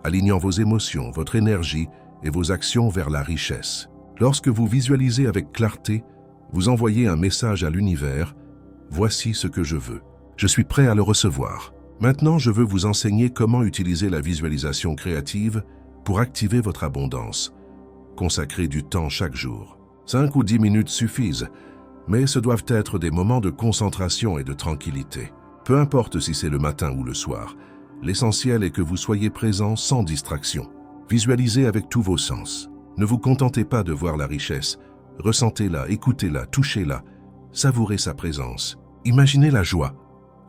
alignant vos émotions, votre énergie et vos actions vers la richesse. Lorsque vous visualisez avec clarté, vous envoyez un message à l'univers « Voici ce que je veux. Je suis prêt à le recevoir. » Maintenant, je veux vous enseigner comment utiliser la visualisation créative pour activer votre abondance. Consacrez du temps chaque jour. 5 ou 10 minutes suffisent, mais ce doivent être des moments de concentration et de tranquillité. Peu importe si c'est le matin ou le soir, l'essentiel est que vous soyez présent sans distraction. Visualisez avec tous vos sens. Ne vous contentez pas de voir la richesse. Ressentez-la, écoutez-la, touchez-la. Savourez sa présence. Imaginez la joie,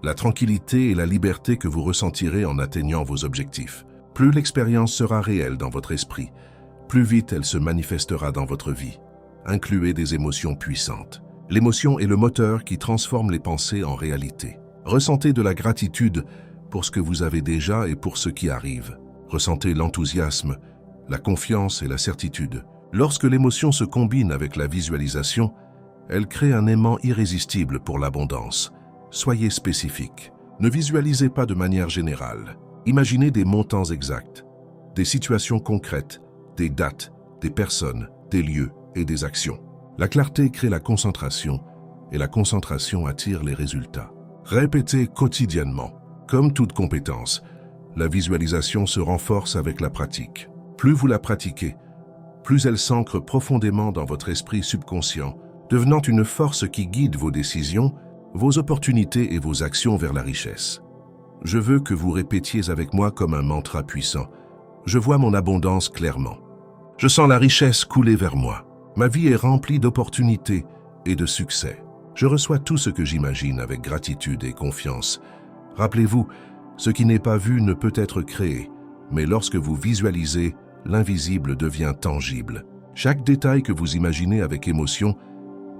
la tranquillité et la liberté que vous ressentirez en atteignant vos objectifs. Plus l'expérience sera réelle dans votre esprit, plus vite elle se manifestera dans votre vie. Incluez des émotions puissantes. L'émotion est le moteur qui transforme les pensées en réalité. Ressentez de la gratitude pour ce que vous avez déjà et pour ce qui arrive. Ressentez l'enthousiasme, la confiance et la certitude. Lorsque l'émotion se combine avec la visualisation, elle crée un aimant irrésistible pour l'abondance. Soyez spécifique. Ne visualisez pas de manière générale. Imaginez des montants exacts, des situations concrètes, des dates, des personnes, des lieux et des actions. La clarté crée la concentration et la concentration attire les résultats. Répétez quotidiennement. Comme toute compétence, la visualisation se renforce avec la pratique. Plus vous la pratiquez, plus elle s'ancre profondément dans votre esprit subconscient, devenant une force qui guide vos décisions, vos opportunités et vos actions vers la richesse. Je veux que vous répétiez avec moi comme un mantra puissant. Je vois mon abondance clairement. Je sens la richesse couler vers moi. Ma vie est remplie d'opportunités et de succès. Je reçois tout ce que j'imagine avec gratitude et confiance. Rappelez-vous, ce qui n'est pas vu ne peut être créé, mais lorsque vous visualisez, l'invisible devient tangible. Chaque détail que vous imaginez avec émotion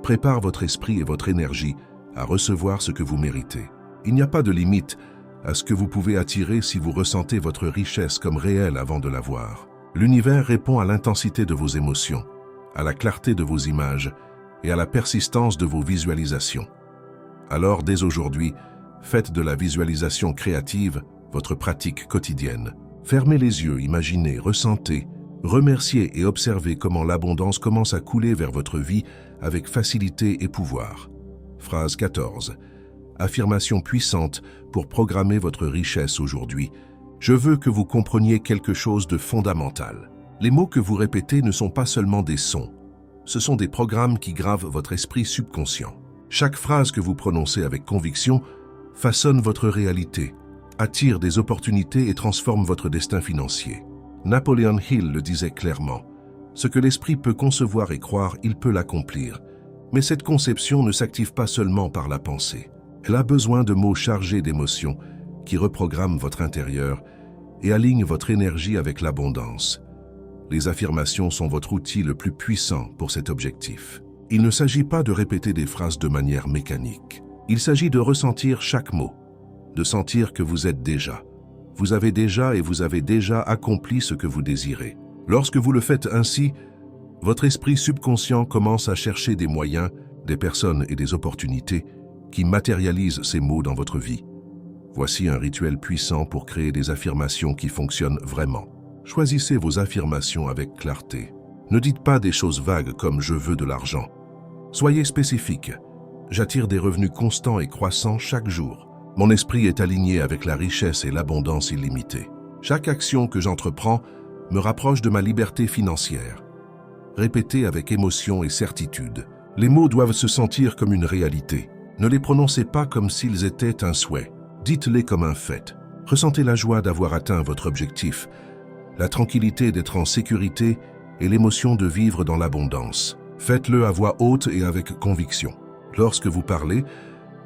prépare votre esprit et votre énergie à recevoir ce que vous méritez. Il n'y a pas de limite à ce que vous pouvez attirer si vous ressentez votre richesse comme réelle avant de la voir. L'univers répond à l'intensité de vos émotions, à la clarté de vos images et à la persistance de vos visualisations. Alors, dès aujourd'hui, faites de la visualisation créative votre pratique quotidienne. Fermez les yeux, imaginez, ressentez, remerciez et observez comment l'abondance commence à couler vers votre vie avec facilité et pouvoir. Phrase 14. Affirmation puissante pour programmer votre richesse aujourd'hui. Je veux que vous compreniez quelque chose de fondamental. Les mots que vous répétez ne sont pas seulement des sons. Ce sont des programmes qui gravent votre esprit subconscient. Chaque phrase que vous prononcez avec conviction façonne votre réalité, attire des opportunités et transforme votre destin financier. Napoleon Hill le disait clairement. Ce que l'esprit peut concevoir et croire, il peut l'accomplir. Mais cette conception ne s'active pas seulement par la pensée. Elle a besoin de mots chargés d'émotions qui reprogramment votre intérieur et alignent votre énergie avec l'abondance. Les affirmations sont votre outil le plus puissant pour cet objectif. Il ne s'agit pas de répéter des phrases de manière mécanique. Il s'agit de ressentir chaque mot, de sentir que vous êtes déjà. Vous avez déjà accompli ce que vous désirez. Lorsque vous le faites ainsi, votre esprit subconscient commence à chercher des moyens, des personnes et des opportunités qui matérialisent ces mots dans votre vie. Voici un rituel puissant pour créer des affirmations qui fonctionnent vraiment. Choisissez vos affirmations avec clarté. Ne dites pas des choses vagues comme « je veux de l'argent ». Soyez spécifique. J'attire des revenus constants et croissants chaque jour. Mon esprit est aligné avec la richesse et l'abondance illimitée. Chaque action que j'entreprends me rapproche de ma liberté financière. Répétez avec émotion et certitude. Les mots doivent se sentir comme une réalité. Ne les prononcez pas comme s'ils étaient un souhait. Dites-les comme un fait. Ressentez la joie d'avoir atteint votre objectif, la tranquillité d'être en sécurité et l'émotion de vivre dans l'abondance. Faites-le à voix haute et avec conviction. Lorsque vous parlez,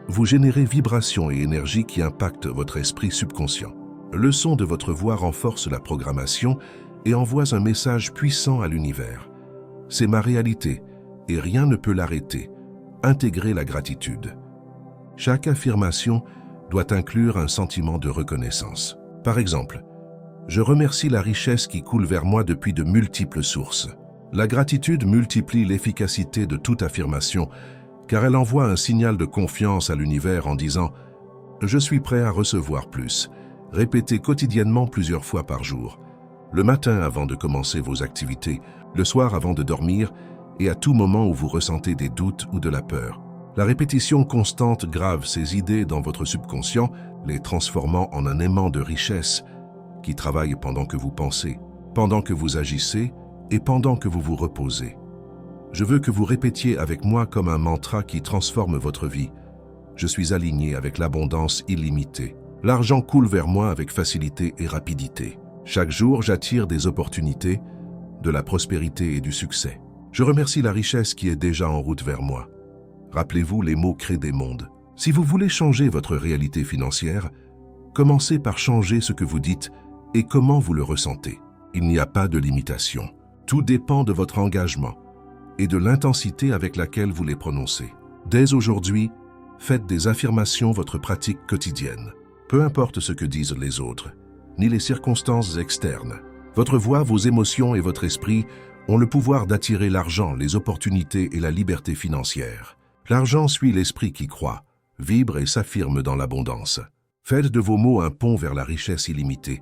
vous générez vibrations et énergie qui impactent votre esprit subconscient. Le son de votre voix renforce la programmation et envoie un message puissant à l'univers. C'est ma réalité et rien ne peut l'arrêter. Intégrez la gratitude. Chaque affirmation doit inclure un sentiment de reconnaissance. Par exemple, je remercie la richesse qui coule vers moi depuis de multiples sources. La gratitude multiplie l'efficacité de toute affirmation, car elle envoie un signal de confiance à l'univers en disant « Je suis prêt à recevoir plus ». Répétez quotidiennement plusieurs fois par jour. Le matin avant de commencer vos activités, le soir avant de dormir et à tout moment où vous ressentez des doutes ou de la peur. La répétition constante grave ces idées dans votre subconscient, les transformant en un aimant de richesse qui travaille pendant que vous pensez, pendant que vous agissez et pendant que vous vous reposez. Je veux que vous répétiez avec moi comme un mantra qui transforme votre vie. Je suis aligné avec l'abondance illimitée. L'argent coule vers moi avec facilité et rapidité. Chaque jour, j'attire des opportunités, de la prospérité et du succès. Je remercie la richesse qui est déjà en route vers moi. Rappelez-vous, les mots créent des mondes. Si vous voulez changer votre réalité financière, commencez par changer ce que vous dites et comment vous le ressentez. Il n'y a pas de limitation. Tout dépend de votre engagement et de l'intensité avec laquelle vous les prononcez. Dès aujourd'hui, faites des affirmations votre pratique quotidienne. Peu importe ce que disent les autres, ni les circonstances externes. Votre voix, vos émotions et votre esprit ont le pouvoir d'attirer l'argent, les opportunités et la liberté financière. L'argent suit l'esprit qui croit, vibre et s'affirme dans l'abondance. Faites de vos mots un pont vers la richesse illimitée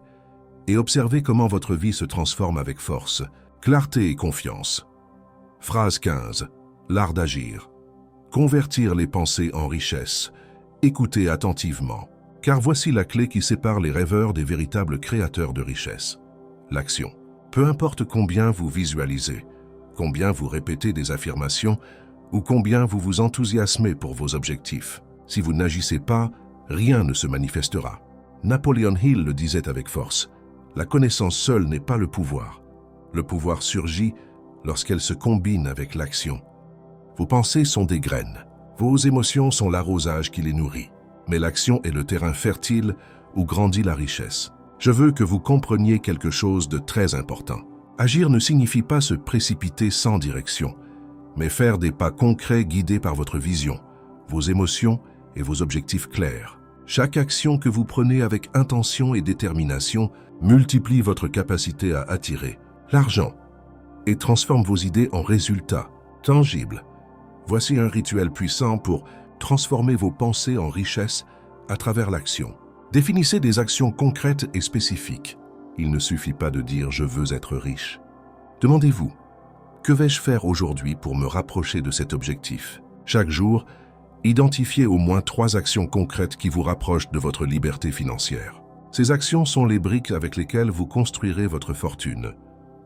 et observez comment votre vie se transforme avec force, clarté et confiance. Phrase 15. L'art d'agir. Convertir les pensées en richesse. Écoutez attentivement, car voici la clé qui sépare les rêveurs des véritables créateurs de richesse. L'action. Peu importe combien vous visualisez, combien vous répétez des affirmations ou combien vous vous enthousiasmez pour vos objectifs. Si vous n'agissez pas, rien ne se manifestera. Napoleon Hill le disait avec force. La connaissance seule n'est pas le pouvoir. Le pouvoir surgit lorsqu'elle se combine avec l'action. Vos pensées sont des graines. Vos émotions sont l'arrosage qui les nourrit. Mais l'action est le terrain fertile où grandit la richesse. Je veux que vous compreniez quelque chose de très important. Agir ne signifie pas se précipiter sans direction, mais faire des pas concrets guidés par votre vision, vos émotions et vos objectifs clairs. Chaque action que vous prenez avec intention et détermination multiplie votre capacité à attirer l'argent et transforme vos idées en résultats tangibles. Voici un rituel puissant pour transformer vos pensées en richesse à travers l'action. Définissez des actions concrètes et spécifiques. Il ne suffit pas de dire « je veux être riche ». Demandez-vous « que vais-je faire aujourd'hui pour me rapprocher de cet objectif ?» Chaque jour, identifiez au moins 3 actions concrètes qui vous rapprochent de votre liberté financière. Ces actions sont les briques avec lesquelles vous construirez votre fortune.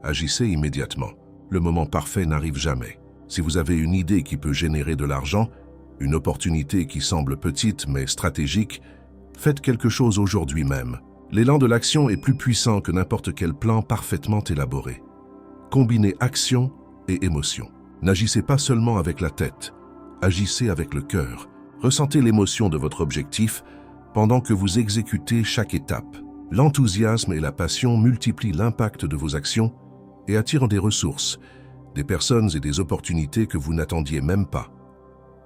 Agissez immédiatement. Le moment parfait n'arrive jamais. Si vous avez une idée qui peut générer de l'argent, une opportunité qui semble petite mais stratégique, faites quelque chose aujourd'hui même. L'élan de l'action est plus puissant que n'importe quel plan parfaitement élaboré. Combinez action et émotion. N'agissez pas seulement avec la tête, agissez avec le cœur. Ressentez l'émotion de votre objectif pendant que vous exécutez chaque étape. L'enthousiasme et la passion multiplient l'impact de vos actions et attirent des ressources, des personnes et des opportunités que vous n'attendiez même pas.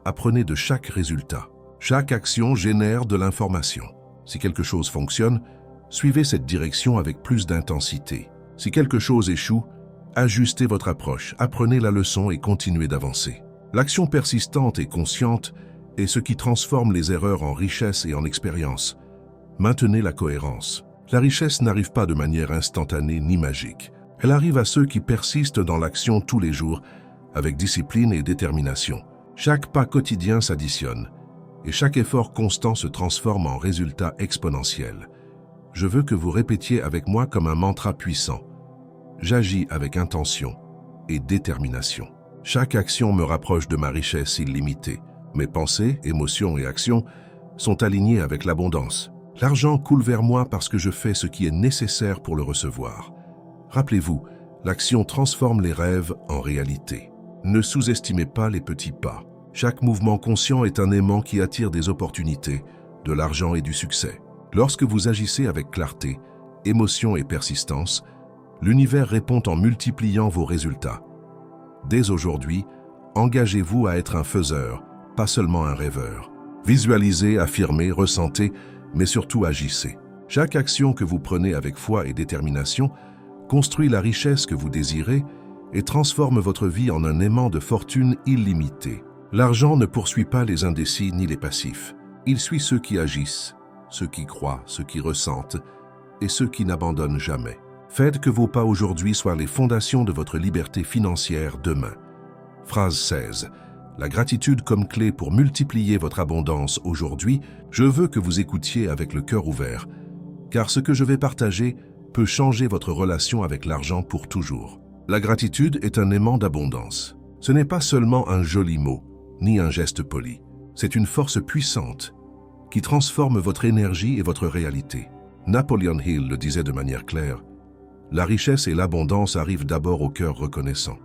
Apprenez de chaque résultat. Chaque action génère de l'information. Si quelque chose fonctionne, suivez cette direction avec plus d'intensité. Si quelque chose échoue, ajustez votre approche, apprenez la leçon et continuez d'avancer. L'action persistante et consciente est ce qui transforme les erreurs en richesse et en expérience. Maintenez la cohérence. La richesse n'arrive pas de manière instantanée ni magique. Elle arrive à ceux qui persistent dans l'action tous les jours, avec discipline et détermination. Chaque pas quotidien s'additionne, et chaque effort constant se transforme en résultat exponentiel. Je veux que vous répétiez avec moi comme un mantra puissant. J'agis avec intention et détermination. Chaque action me rapproche de ma richesse illimitée. Mes pensées, émotions et actions sont alignées avec l'abondance. L'argent coule vers moi parce que je fais ce qui est nécessaire pour le recevoir. Rappelez-vous, l'action transforme les rêves en réalité. Ne sous-estimez pas les petits pas. Chaque mouvement conscient est un aimant qui attire des opportunités, de l'argent et du succès. Lorsque vous agissez avec clarté, émotion et persistance, l'univers répond en multipliant vos résultats. Dès aujourd'hui, engagez-vous à être un faiseur, pas seulement un rêveur. Visualisez, affirmez, ressentez, mais surtout agissez. Chaque action que vous prenez avec foi et détermination construit la richesse que vous désirez et transforme votre vie en un aimant de fortune illimité. L'argent ne poursuit pas les indécis ni les passifs. Il suit ceux qui agissent, ceux qui croient, ceux qui ressentent et ceux qui n'abandonnent jamais. Faites que vos pas aujourd'hui soient les fondations de votre liberté financière demain. Phrase 16. La gratitude comme clé pour multiplier votre abondance aujourd'hui, je veux que vous écoutiez avec le cœur ouvert, car ce que je vais partager peut changer votre relation avec l'argent pour toujours. La gratitude est un aimant d'abondance. Ce n'est pas seulement un joli mot, ni un geste poli. C'est une force puissante qui transforme votre énergie et votre réalité. Napoleon Hill le disait de manière claire, « La richesse et l'abondance arrivent d'abord au cœur reconnaissant. »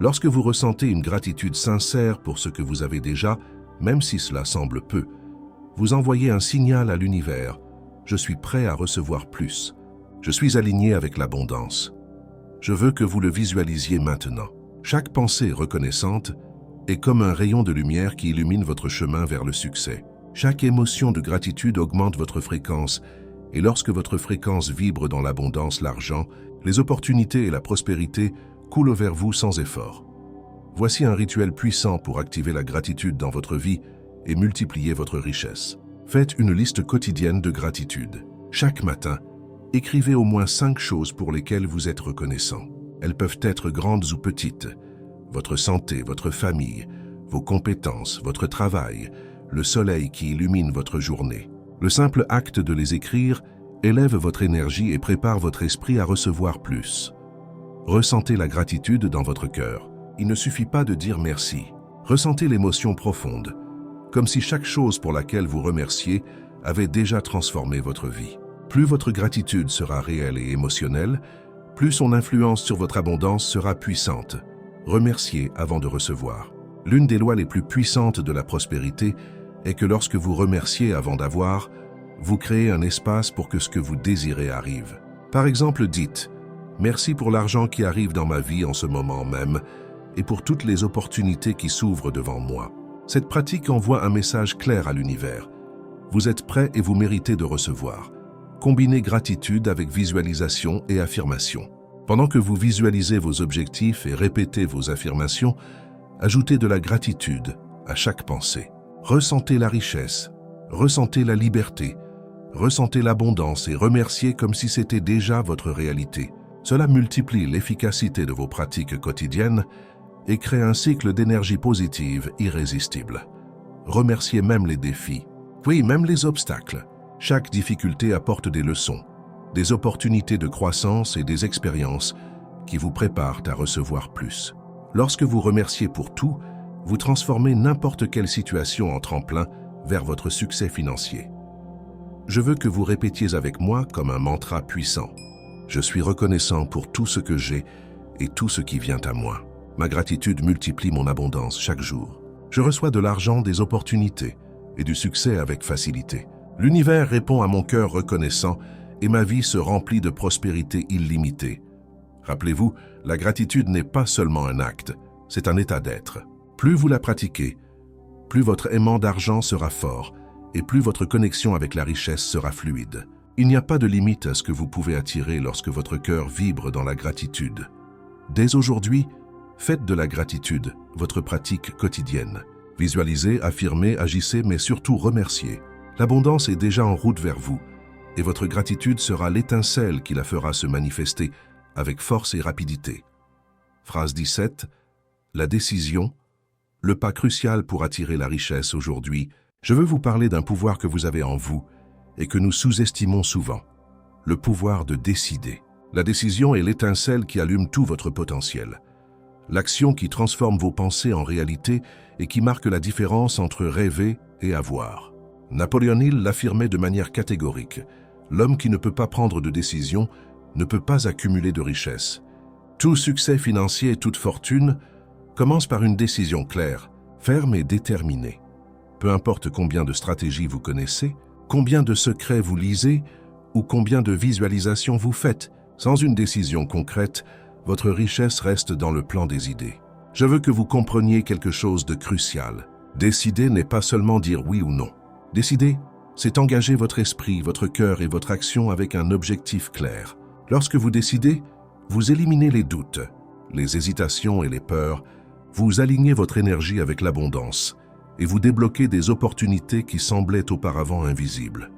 Lorsque vous ressentez une gratitude sincère pour ce que vous avez déjà, même si cela semble peu, vous envoyez un signal à l'univers. Je suis prêt à recevoir plus. Je suis aligné avec l'abondance. Je veux que vous le visualisiez maintenant. Chaque pensée reconnaissante est comme un rayon de lumière qui illumine votre chemin vers le succès. Chaque émotion de gratitude augmente votre fréquence et lorsque votre fréquence vibre dans l'abondance, l'argent, les opportunités et la prospérité coule vers vous sans effort. Voici un rituel puissant pour activer la gratitude dans votre vie et multiplier votre richesse. Faites une liste quotidienne de gratitude. Chaque matin, écrivez au moins 5 choses pour lesquelles vous êtes reconnaissant. Elles peuvent être grandes ou petites. Votre santé, votre famille, vos compétences, votre travail, le soleil qui illumine votre journée. Le simple acte de les écrire élève votre énergie et prépare votre esprit à recevoir plus. Ressentez la gratitude dans votre cœur. Il ne suffit pas de dire merci. Ressentez l'émotion profonde, comme si chaque chose pour laquelle vous remerciez avait déjà transformé votre vie. Plus votre gratitude sera réelle et émotionnelle, plus son influence sur votre abondance sera puissante. Remerciez avant de recevoir. L'une des lois les plus puissantes de la prospérité est que lorsque vous remerciez avant d'avoir, vous créez un espace pour que ce que vous désirez arrive. Par exemple, dites « Merci pour l'argent qui arrive dans ma vie en ce moment même et pour toutes les opportunités qui s'ouvrent devant moi. » Cette pratique envoie un message clair à l'univers. Vous êtes prêt et vous méritez de recevoir. Combinez gratitude avec visualisation et affirmation. Pendant que vous visualisez vos objectifs et répétez vos affirmations, ajoutez de la gratitude à chaque pensée. Ressentez la richesse, ressentez la liberté, ressentez l'abondance et remerciez comme si c'était déjà votre réalité. Cela multiplie l'efficacité de vos pratiques quotidiennes et crée un cycle d'énergie positive irrésistible. Remerciez même les défis. Oui, même les obstacles. Chaque difficulté apporte des leçons, des opportunités de croissance et des expériences qui vous préparent à recevoir plus. Lorsque vous remerciez pour tout, vous transformez n'importe quelle situation en tremplin vers votre succès financier. Je veux que vous répétiez avec moi comme un mantra puissant. Je suis reconnaissant pour tout ce que j'ai et tout ce qui vient à moi. Ma gratitude multiplie mon abondance chaque jour. Je reçois de l'argent, des opportunités et du succès avec facilité. L'univers répond à mon cœur reconnaissant et ma vie se remplit de prospérité illimitée. Rappelez-vous, la gratitude n'est pas seulement un acte, c'est un état d'être. Plus vous la pratiquez, plus votre aimant d'argent sera fort et plus votre connexion avec la richesse sera fluide. Il n'y a pas de limite à ce que vous pouvez attirer lorsque votre cœur vibre dans la gratitude. Dès aujourd'hui, faites de la gratitude votre pratique quotidienne. Visualisez, affirmez, agissez, mais surtout remerciez. L'abondance est déjà en route vers vous et votre gratitude sera l'étincelle qui la fera se manifester avec force et rapidité. Phrase 17. La décision, le pas crucial pour attirer la richesse aujourd'hui. Je veux vous parler d'un pouvoir que vous avez en vous et que nous sous-estimons souvent. Le pouvoir de décider. La décision est l'étincelle qui allume tout votre potentiel. L'action qui transforme vos pensées en réalité et qui marque la différence entre rêver et avoir. Napoléon Hill l'affirmait de manière catégorique. L'homme qui ne peut pas prendre de décision ne peut pas accumuler de richesse. Tout succès financier et toute fortune commence par une décision claire, ferme et déterminée. Peu importe combien de stratégies vous connaissez, combien de secrets vous lisez ou combien de visualisations vous faites, sans une décision concrète, votre richesse reste dans le plan des idées. Je veux que vous compreniez quelque chose de crucial. Décider n'est pas seulement dire oui ou non. Décider, c'est engager votre esprit, votre cœur et votre action avec un objectif clair. Lorsque vous décidez, vous éliminez les doutes, les hésitations et les peurs, vous alignez votre énergie avec l'abondance et vous débloquez des opportunités qui semblaient auparavant invisibles.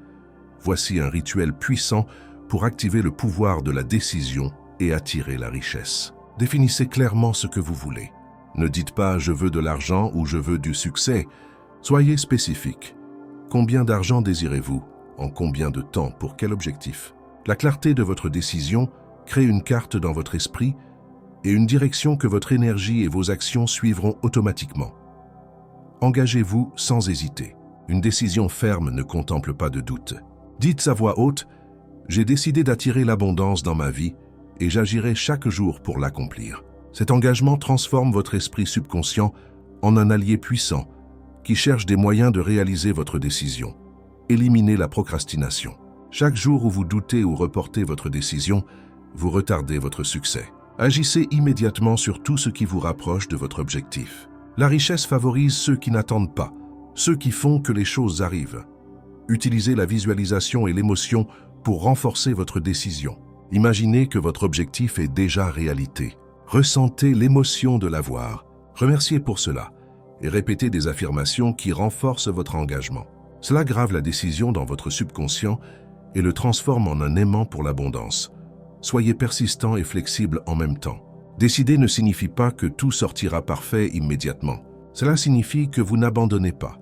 Voici un rituel puissant pour activer le pouvoir de la décision et attirer la richesse. Définissez clairement ce que vous voulez. Ne dites pas « je veux de l'argent » ou « je veux du succès ». Soyez spécifique. Combien d'argent désirez-vous? En combien de temps? Pour quel objectif? La clarté de votre décision crée une carte dans votre esprit et une direction que votre énergie et vos actions suivront automatiquement. Engagez-vous sans hésiter. Une décision ferme ne contemple pas de doute. Dites à voix haute « J'ai décidé d'attirer l'abondance dans ma vie et j'agirai chaque jour pour l'accomplir ». Cet engagement transforme votre esprit subconscient en un allié puissant qui cherche des moyens de réaliser votre décision. Éliminez la procrastination. Chaque jour où vous doutez ou reportez votre décision, vous retardez votre succès. Agissez immédiatement sur tout ce qui vous rapproche de votre objectif. La richesse favorise ceux qui n'attendent pas, ceux qui font que les choses arrivent. Utilisez la visualisation et l'émotion pour renforcer votre décision. Imaginez que votre objectif est déjà réalité. Ressentez l'émotion de l'avoir. Remerciez pour cela et répétez des affirmations qui renforcent votre engagement. Cela grave la décision dans votre subconscient et le transforme en un aimant pour l'abondance. Soyez persistant et flexible en même temps. Décider ne signifie pas que tout sortira parfait immédiatement. Cela signifie que vous n'abandonnez pas,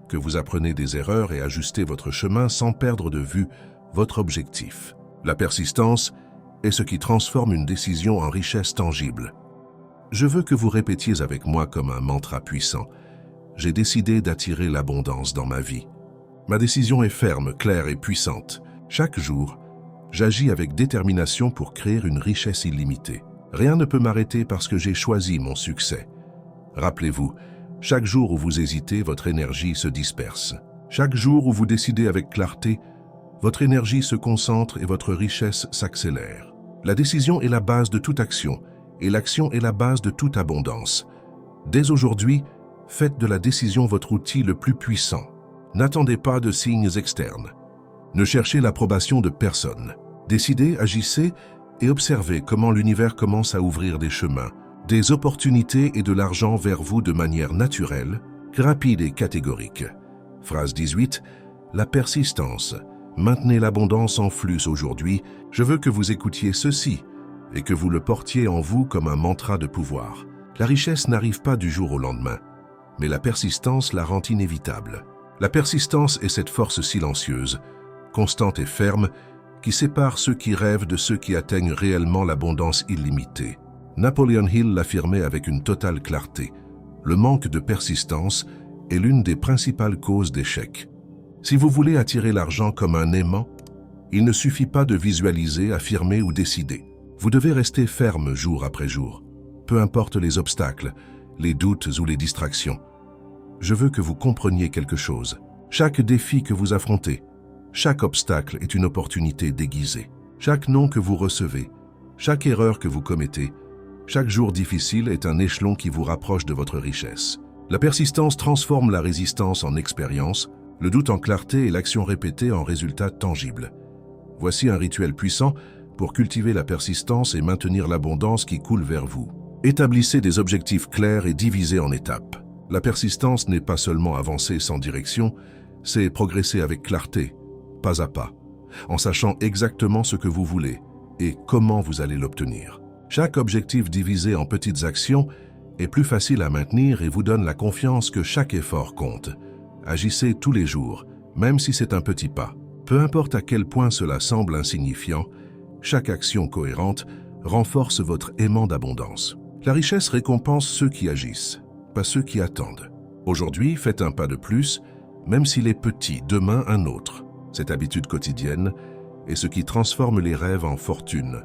que vous apprenez des erreurs et ajustez votre chemin sans perdre de vue votre objectif. La persistance est ce qui transforme une décision en richesse tangible. Je veux que vous répétiez avec moi comme un mantra puissant. J'ai décidé d'attirer l'abondance dans ma vie. Ma décision est ferme, claire et puissante. Chaque jour, j'agis avec détermination pour créer une richesse illimitée. Rien ne peut m'arrêter parce que j'ai choisi mon succès. Rappelez-vous, chaque jour où vous hésitez, votre énergie se disperse. Chaque jour où vous décidez avec clarté, votre énergie se concentre et votre richesse s'accélère. La décision est la base de toute action et l'action est la base de toute abondance. Dès aujourd'hui, faites de la décision votre outil le plus puissant. N'attendez pas de signes externes. Ne cherchez l'approbation de personne. Décidez, agissez et observez comment l'univers commence à ouvrir des chemins, des opportunités et de l'argent vers vous de manière naturelle, rapide et catégorique. Phrase 18. La persistance. Maintenez l'abondance en flux aujourd'hui. Je veux que vous écoutiez ceci et que vous le portiez en vous comme un mantra de pouvoir. La richesse n'arrive pas du jour au lendemain, mais la persistance la rend inévitable. La persistance est cette force silencieuse, constante et ferme, qui sépare ceux qui rêvent de ceux qui atteignent réellement l'abondance illimitée. Napoleon Hill l'affirmait avec une totale clarté. Le manque de persistance est l'une des principales causes d'échec. Si vous voulez attirer l'argent comme un aimant, il ne suffit pas de visualiser, affirmer ou décider. Vous devez rester ferme jour après jour, peu importe les obstacles, les doutes ou les distractions. Je veux que vous compreniez quelque chose. Chaque défi que vous affrontez, chaque obstacle est une opportunité déguisée. Chaque non que vous recevez, chaque erreur que vous commettez, chaque jour difficile est un échelon qui vous rapproche de votre richesse. La persistance transforme la résistance en expérience, le doute en clarté et l'action répétée en résultats tangibles. Voici un rituel puissant pour cultiver la persistance et maintenir l'abondance qui coule vers vous. Établissez des objectifs clairs et divisés en étapes. La persistance n'est pas seulement avancer sans direction, c'est progresser avec clarté, pas à pas, en sachant exactement ce que vous voulez et comment vous allez l'obtenir. Chaque objectif divisé en petites actions est plus facile à maintenir et vous donne la confiance que chaque effort compte. Agissez tous les jours, même si c'est un petit pas. Peu importe à quel point cela semble insignifiant, chaque action cohérente renforce votre aimant d'abondance. La richesse récompense ceux qui agissent, pas ceux qui attendent. Aujourd'hui, faites un pas de plus, même s'il est petit, demain un autre. Cette habitude quotidienne est ce qui transforme les rêves en fortune.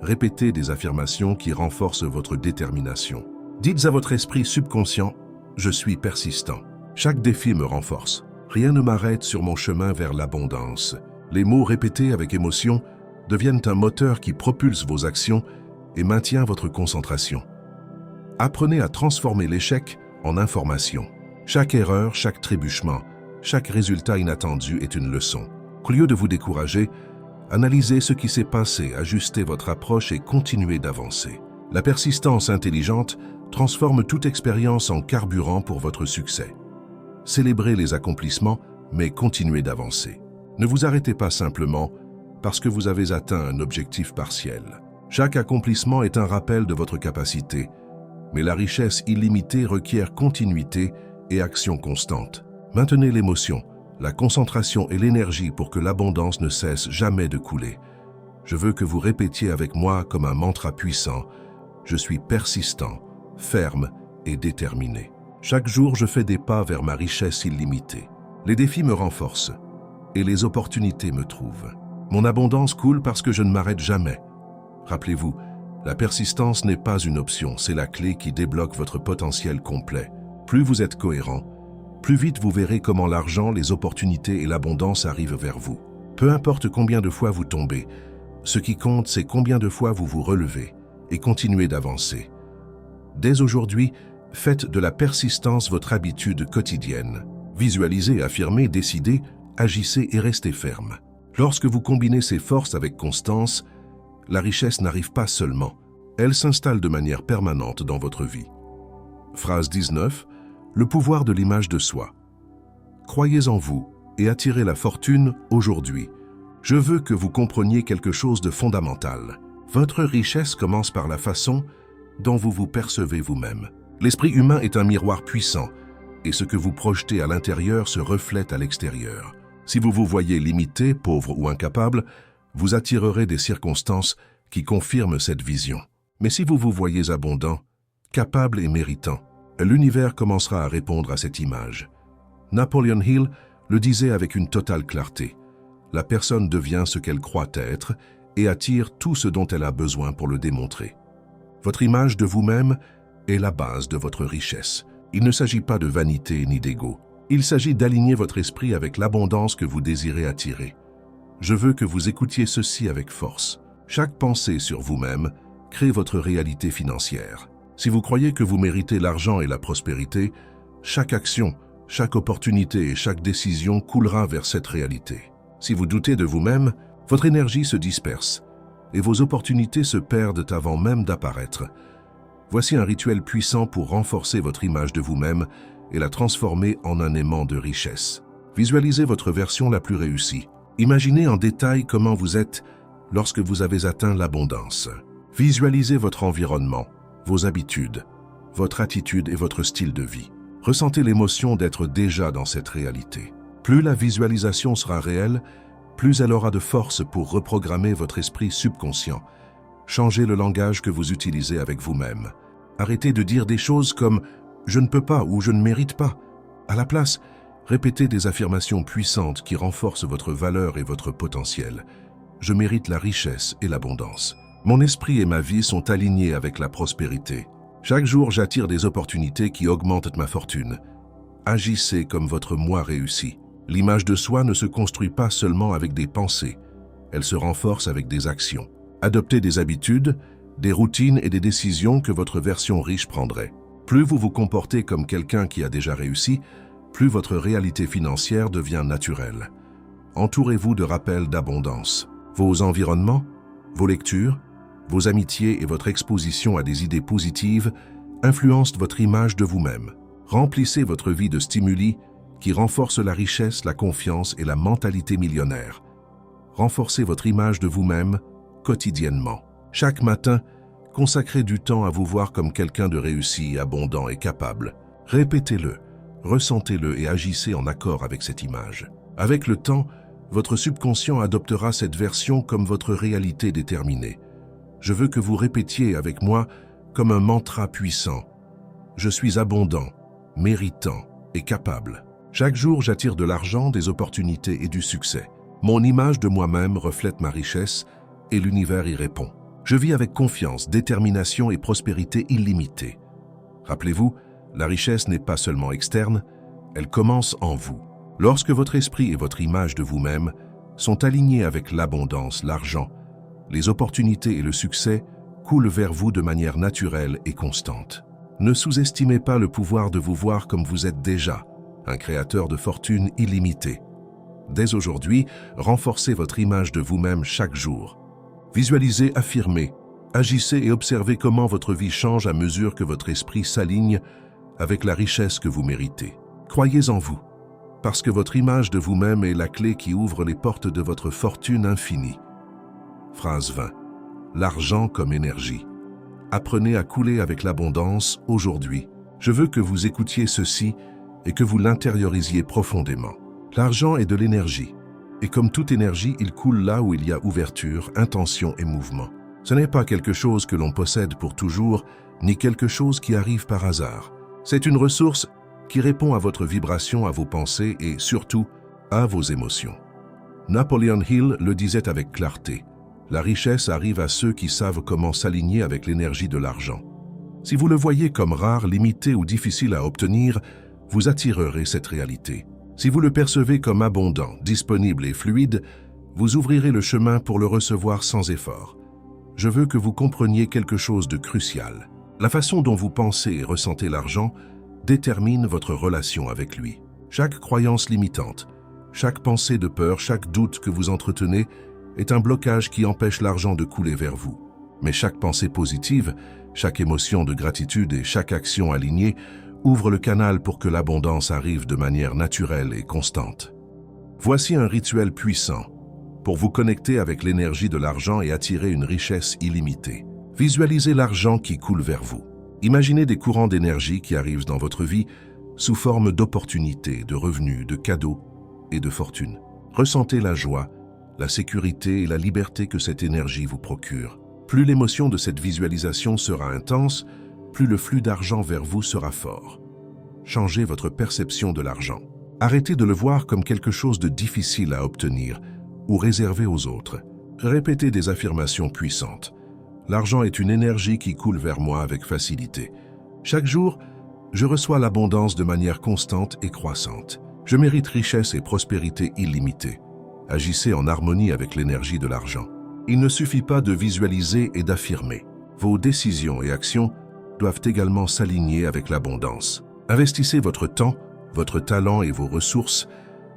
Répétez des affirmations qui renforcent votre détermination. Dites à votre esprit subconscient « Je suis persistant ». Chaque défi me renforce. Rien ne m'arrête sur mon chemin vers l'abondance. Les mots répétés avec émotion deviennent un moteur qui propulse vos actions et maintient votre concentration. Apprenez à transformer l'échec en information. Chaque erreur, chaque trébuchement, chaque résultat inattendu est une leçon. Au lieu de vous décourager, analysez ce qui s'est passé, ajustez votre approche et continuez d'avancer. La persistance intelligente transforme toute expérience en carburant pour votre succès. Célébrez les accomplissements, mais continuez d'avancer. Ne vous arrêtez pas simplement parce que vous avez atteint un objectif partiel. Chaque accomplissement est un rappel de votre capacité, mais la richesse illimitée requiert continuité et action constante. Maintenez l'émotion, la concentration et l'énergie pour que l'abondance ne cesse jamais de couler. Je veux que vous répétiez avec moi comme un mantra puissant « Je suis persistant, ferme et déterminé. Chaque jour, je fais des pas vers ma richesse illimitée. Les défis me renforcent et les opportunités me trouvent. Mon abondance coule parce que je ne m'arrête jamais. Rappelez-vous, la persistance n'est pas une option, c'est la clé qui débloque votre potentiel complet. Plus vous êtes cohérent, plus vite vous verrez comment l'argent, les opportunités et l'abondance arrivent vers vous. Peu importe combien de fois vous tombez, ce qui compte, c'est combien de fois vous vous relevez et continuez d'avancer. Dès aujourd'hui, faites de la persistance votre habitude quotidienne. Visualisez, affirmez, décidez, agissez et restez ferme. Lorsque vous combinez ces forces avec constance, la richesse n'arrive pas seulement, elle s'installe de manière permanente dans votre vie. Phrase 19. Le pouvoir de l'image de soi. Croyez en vous et attirez la fortune aujourd'hui. Je veux que vous compreniez quelque chose de fondamental. Votre richesse commence par la façon dont vous vous percevez vous-même. L'esprit humain est un miroir puissant et ce que vous projetez à l'intérieur se reflète à l'extérieur. Si vous vous voyez limité, pauvre ou incapable, vous attirerez des circonstances qui confirment cette vision. Mais si vous vous voyez abondant, capable et méritant, l'univers commencera à répondre à cette image. Napoleon Hill le disait avec une totale clarté. La personne devient ce qu'elle croit être et attire tout ce dont elle a besoin pour le démontrer. Votre image de vous-même est la base de votre richesse. Il ne s'agit pas de vanité ni d'ego. Il s'agit d'aligner votre esprit avec l'abondance que vous désirez attirer. Je veux que vous écoutiez ceci avec force. Chaque pensée sur vous-même crée votre réalité financière. Si vous croyez que vous méritez l'argent et la prospérité, chaque action, chaque opportunité et chaque décision coulera vers cette réalité. Si vous doutez de vous-même, votre énergie se disperse et vos opportunités se perdent avant même d'apparaître. Voici un rituel puissant pour renforcer votre image de vous-même et la transformer en un aimant de richesse. Visualisez votre version la plus réussie. Imaginez en détail comment vous êtes lorsque vous avez atteint l'abondance. Visualisez votre environnement, vos habitudes, votre attitude et votre style de vie. Ressentez l'émotion d'être déjà dans cette réalité. Plus la visualisation sera réelle, plus elle aura de force pour reprogrammer votre esprit subconscient. Changez le langage que vous utilisez avec vous-même. Arrêtez de dire des choses comme « je ne peux pas » ou « je ne mérite pas ». À la place, répétez des affirmations puissantes qui renforcent votre valeur et votre potentiel. Je mérite la richesse et l'abondance. Mon esprit et ma vie sont alignés avec la prospérité. Chaque jour, j'attire des opportunités qui augmentent ma fortune. Agissez comme votre moi réussi. L'image de soi ne se construit pas seulement avec des pensées. Elle se renforce avec des actions. Adoptez des habitudes, des routines et des décisions que votre version riche prendrait. Plus vous vous comportez comme quelqu'un qui a déjà réussi, plus votre réalité financière devient naturelle. Entourez-vous de rappels d'abondance. Vos environnements, vos lectures, vos amitiés et votre exposition à des idées positives influencent votre image de vous-même. Remplissez votre vie de stimuli qui renforcent la richesse, la confiance et la mentalité millionnaire. Renforcez votre image de vous-même quotidiennement. Chaque matin, consacrez du temps à vous voir comme quelqu'un de réussi, abondant et capable. Répétez-le, ressentez-le et agissez en accord avec cette image. Avec le temps, votre subconscient adoptera cette version comme votre réalité déterminée. Je veux que vous répétiez avec moi comme un mantra puissant. Je suis abondant, méritant et capable. Chaque jour, j'attire de l'argent, des opportunités et du succès. Mon image de moi-même reflète ma richesse et l'univers y répond. Je vis avec confiance, détermination et prospérité illimitée. Rappelez-vous, la richesse n'est pas seulement externe, elle commence en vous. Lorsque votre esprit et votre image de vous-même sont alignés avec l'abondance, l'argent, les opportunités et le succès coulent vers vous de manière naturelle et constante. Ne sous-estimez pas le pouvoir de vous voir comme vous êtes déjà, un créateur de fortune illimitée. Dès aujourd'hui, renforcez votre image de vous-même chaque jour. Visualisez, affirmez, agissez et observez comment votre vie change à mesure que votre esprit s'aligne avec la richesse que vous méritez. Croyez en vous, parce que votre image de vous-même est la clé qui ouvre les portes de votre fortune infinie. Phrase 20. L'argent comme énergie. Apprenez à couler avec l'abondance aujourd'hui. Je veux que vous écoutiez ceci et que vous l'intériorisiez profondément. L'argent est de l'énergie. Et comme toute énergie, il coule là où il y a ouverture, intention et mouvement. Ce n'est pas quelque chose que l'on possède pour toujours, ni quelque chose qui arrive par hasard. C'est une ressource qui répond à votre vibration, à vos pensées et, surtout, à vos émotions. Napoleon Hill le disait avec clarté. La richesse arrive à ceux qui savent comment s'aligner avec l'énergie de l'argent. Si vous le voyez comme rare, limité ou difficile à obtenir, vous attirerez cette réalité. Si vous le percevez comme abondant, disponible et fluide, vous ouvrirez le chemin pour le recevoir sans effort. Je veux que vous compreniez quelque chose de crucial. La façon dont vous pensez et ressentez l'argent détermine votre relation avec lui. Chaque croyance limitante, chaque pensée de peur, chaque doute que vous entretenez est un blocage qui empêche l'argent de couler vers vous. Mais chaque pensée positive, chaque émotion de gratitude et chaque action alignée ouvre le canal pour que l'abondance arrive de manière naturelle et constante. Voici un rituel puissant pour vous connecter avec l'énergie de l'argent et attirer une richesse illimitée. Visualisez l'argent qui coule vers vous. Imaginez des courants d'énergie qui arrivent dans votre vie sous forme d'opportunités, de revenus, de cadeaux et de fortune. Ressentez la joie, la sécurité et la liberté que cette énergie vous procure. Plus l'émotion de cette visualisation sera intense, plus le flux d'argent vers vous sera fort. Changez votre perception de l'argent. Arrêtez de le voir comme quelque chose de difficile à obtenir ou réservé aux autres. Répétez des affirmations puissantes. L'argent est une énergie qui coule vers moi avec facilité. Chaque jour, je reçois l'abondance de manière constante et croissante. Je mérite richesse et prospérité illimitée. Agissez en harmonie avec l'énergie de l'argent. Il ne suffit pas de visualiser et d'affirmer. Vos décisions et actions doivent également s'aligner avec l'abondance. Investissez votre temps, votre talent et vos ressources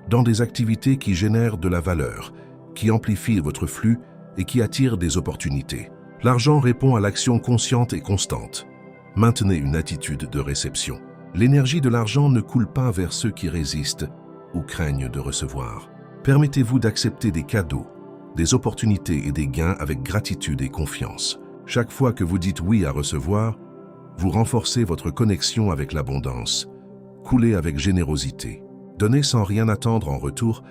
dans des activités qui génèrent de la valeur, qui amplifient votre flux et qui attirent des opportunités. L'argent répond à l'action consciente et constante. Maintenez une attitude de réception. L'énergie de l'argent ne coule pas vers ceux qui résistent ou craignent de recevoir. Permettez-vous d'accepter des cadeaux, des opportunités et des gains avec gratitude et confiance. Chaque fois que vous dites oui à recevoir, vous renforcez votre connexion avec l'abondance. Coulez avec générosité. Donner sans rien attendre en retour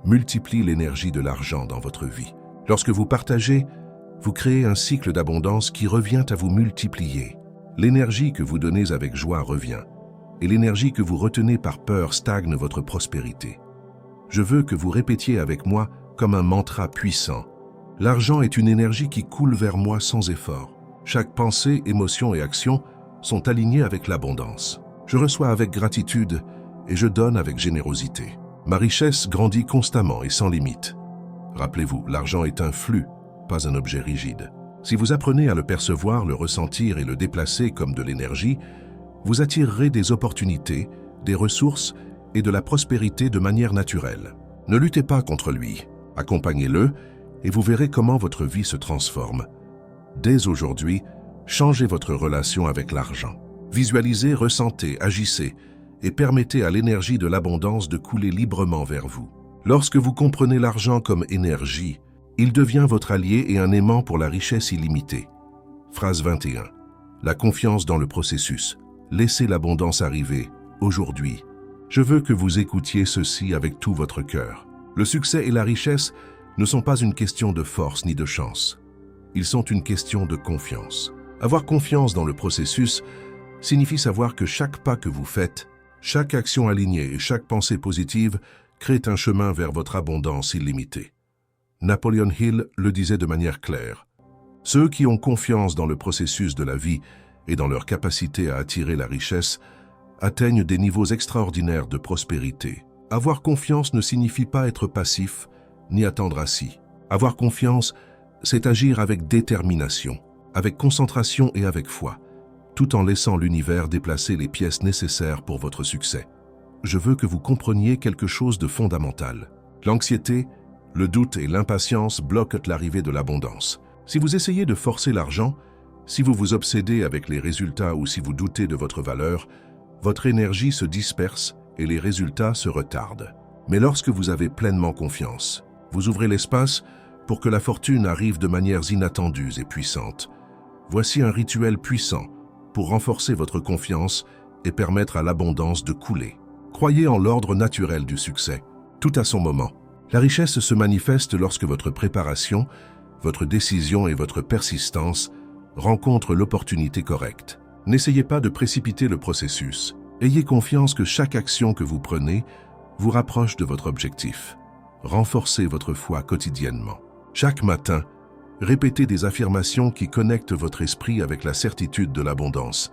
multiplie l'énergie de l'argent dans votre vie. Lorsque vous partagez, vous créez un cycle d'abondance qui revient à vous multiplier. L'énergie que vous donnez avec joie revient, et l'énergie que vous retenez par peur stagne votre prospérité. Je veux que vous répétiez avec moi comme un mantra puissant. L'argent est une énergie qui coule vers moi sans effort. Chaque pensée, émotion et action sont alignées avec l'abondance. Je reçois avec gratitude et je donne avec générosité. Ma richesse grandit constamment et sans limite. Rappelez-vous, l'argent est un flux, pas un objet rigide. Si vous apprenez à le percevoir, le ressentir et le déplacer comme de l'énergie, vous attirerez des opportunités, des ressources et de la prospérité de manière naturelle. Ne luttez pas contre lui, accompagnez-le et vous verrez comment votre vie se transforme. Dès aujourd'hui, changez votre relation avec l'argent. Visualisez, ressentez, agissez et permettez à l'énergie de l'abondance de couler librement vers vous. Lorsque vous comprenez l'argent comme énergie, il devient votre allié et un aimant pour la richesse illimitée. Phrase 21. La confiance dans le processus. Laissez l'abondance arriver, aujourd'hui. Je veux que vous écoutiez ceci avec tout votre cœur. Le succès et la richesse ne sont pas une question de force ni de chance. Ils sont une question de confiance. Avoir confiance dans le processus signifie savoir que chaque pas que vous faites, chaque action alignée et chaque pensée positive créent un chemin vers votre abondance illimitée. Napoleon Hill le disait de manière claire. Ceux qui ont confiance dans le processus de la vie et dans leur capacité à attirer la richesse atteignent des niveaux extraordinaires de prospérité. Avoir confiance ne signifie pas être passif ni attendre assis. Avoir confiance, c'est agir avec détermination, avec concentration et avec foi, tout en laissant l'univers déplacer les pièces nécessaires pour votre succès. Je veux que vous compreniez quelque chose de fondamental. L'anxiété, le doute et l'impatience bloquent l'arrivée de l'abondance. Si vous essayez de forcer l'argent, si vous vous obsédez avec les résultats ou si vous doutez de votre valeur, votre énergie se disperse et les résultats se retardent. Mais lorsque vous avez pleinement confiance, vous ouvrez l'espace pour que la fortune arrive de manières inattendues et puissantes. Voici un rituel puissant pour renforcer votre confiance et permettre à l'abondance de couler. Croyez en l'ordre naturel du succès, tout à son moment. La richesse se manifeste lorsque votre préparation, votre décision et votre persistance rencontrent l'opportunité correcte. N'essayez pas de précipiter le processus. Ayez confiance que chaque action que vous prenez vous rapproche de votre objectif. Renforcez votre foi quotidiennement. Chaque matin, répétez des affirmations qui connectent votre esprit avec la certitude de l'abondance.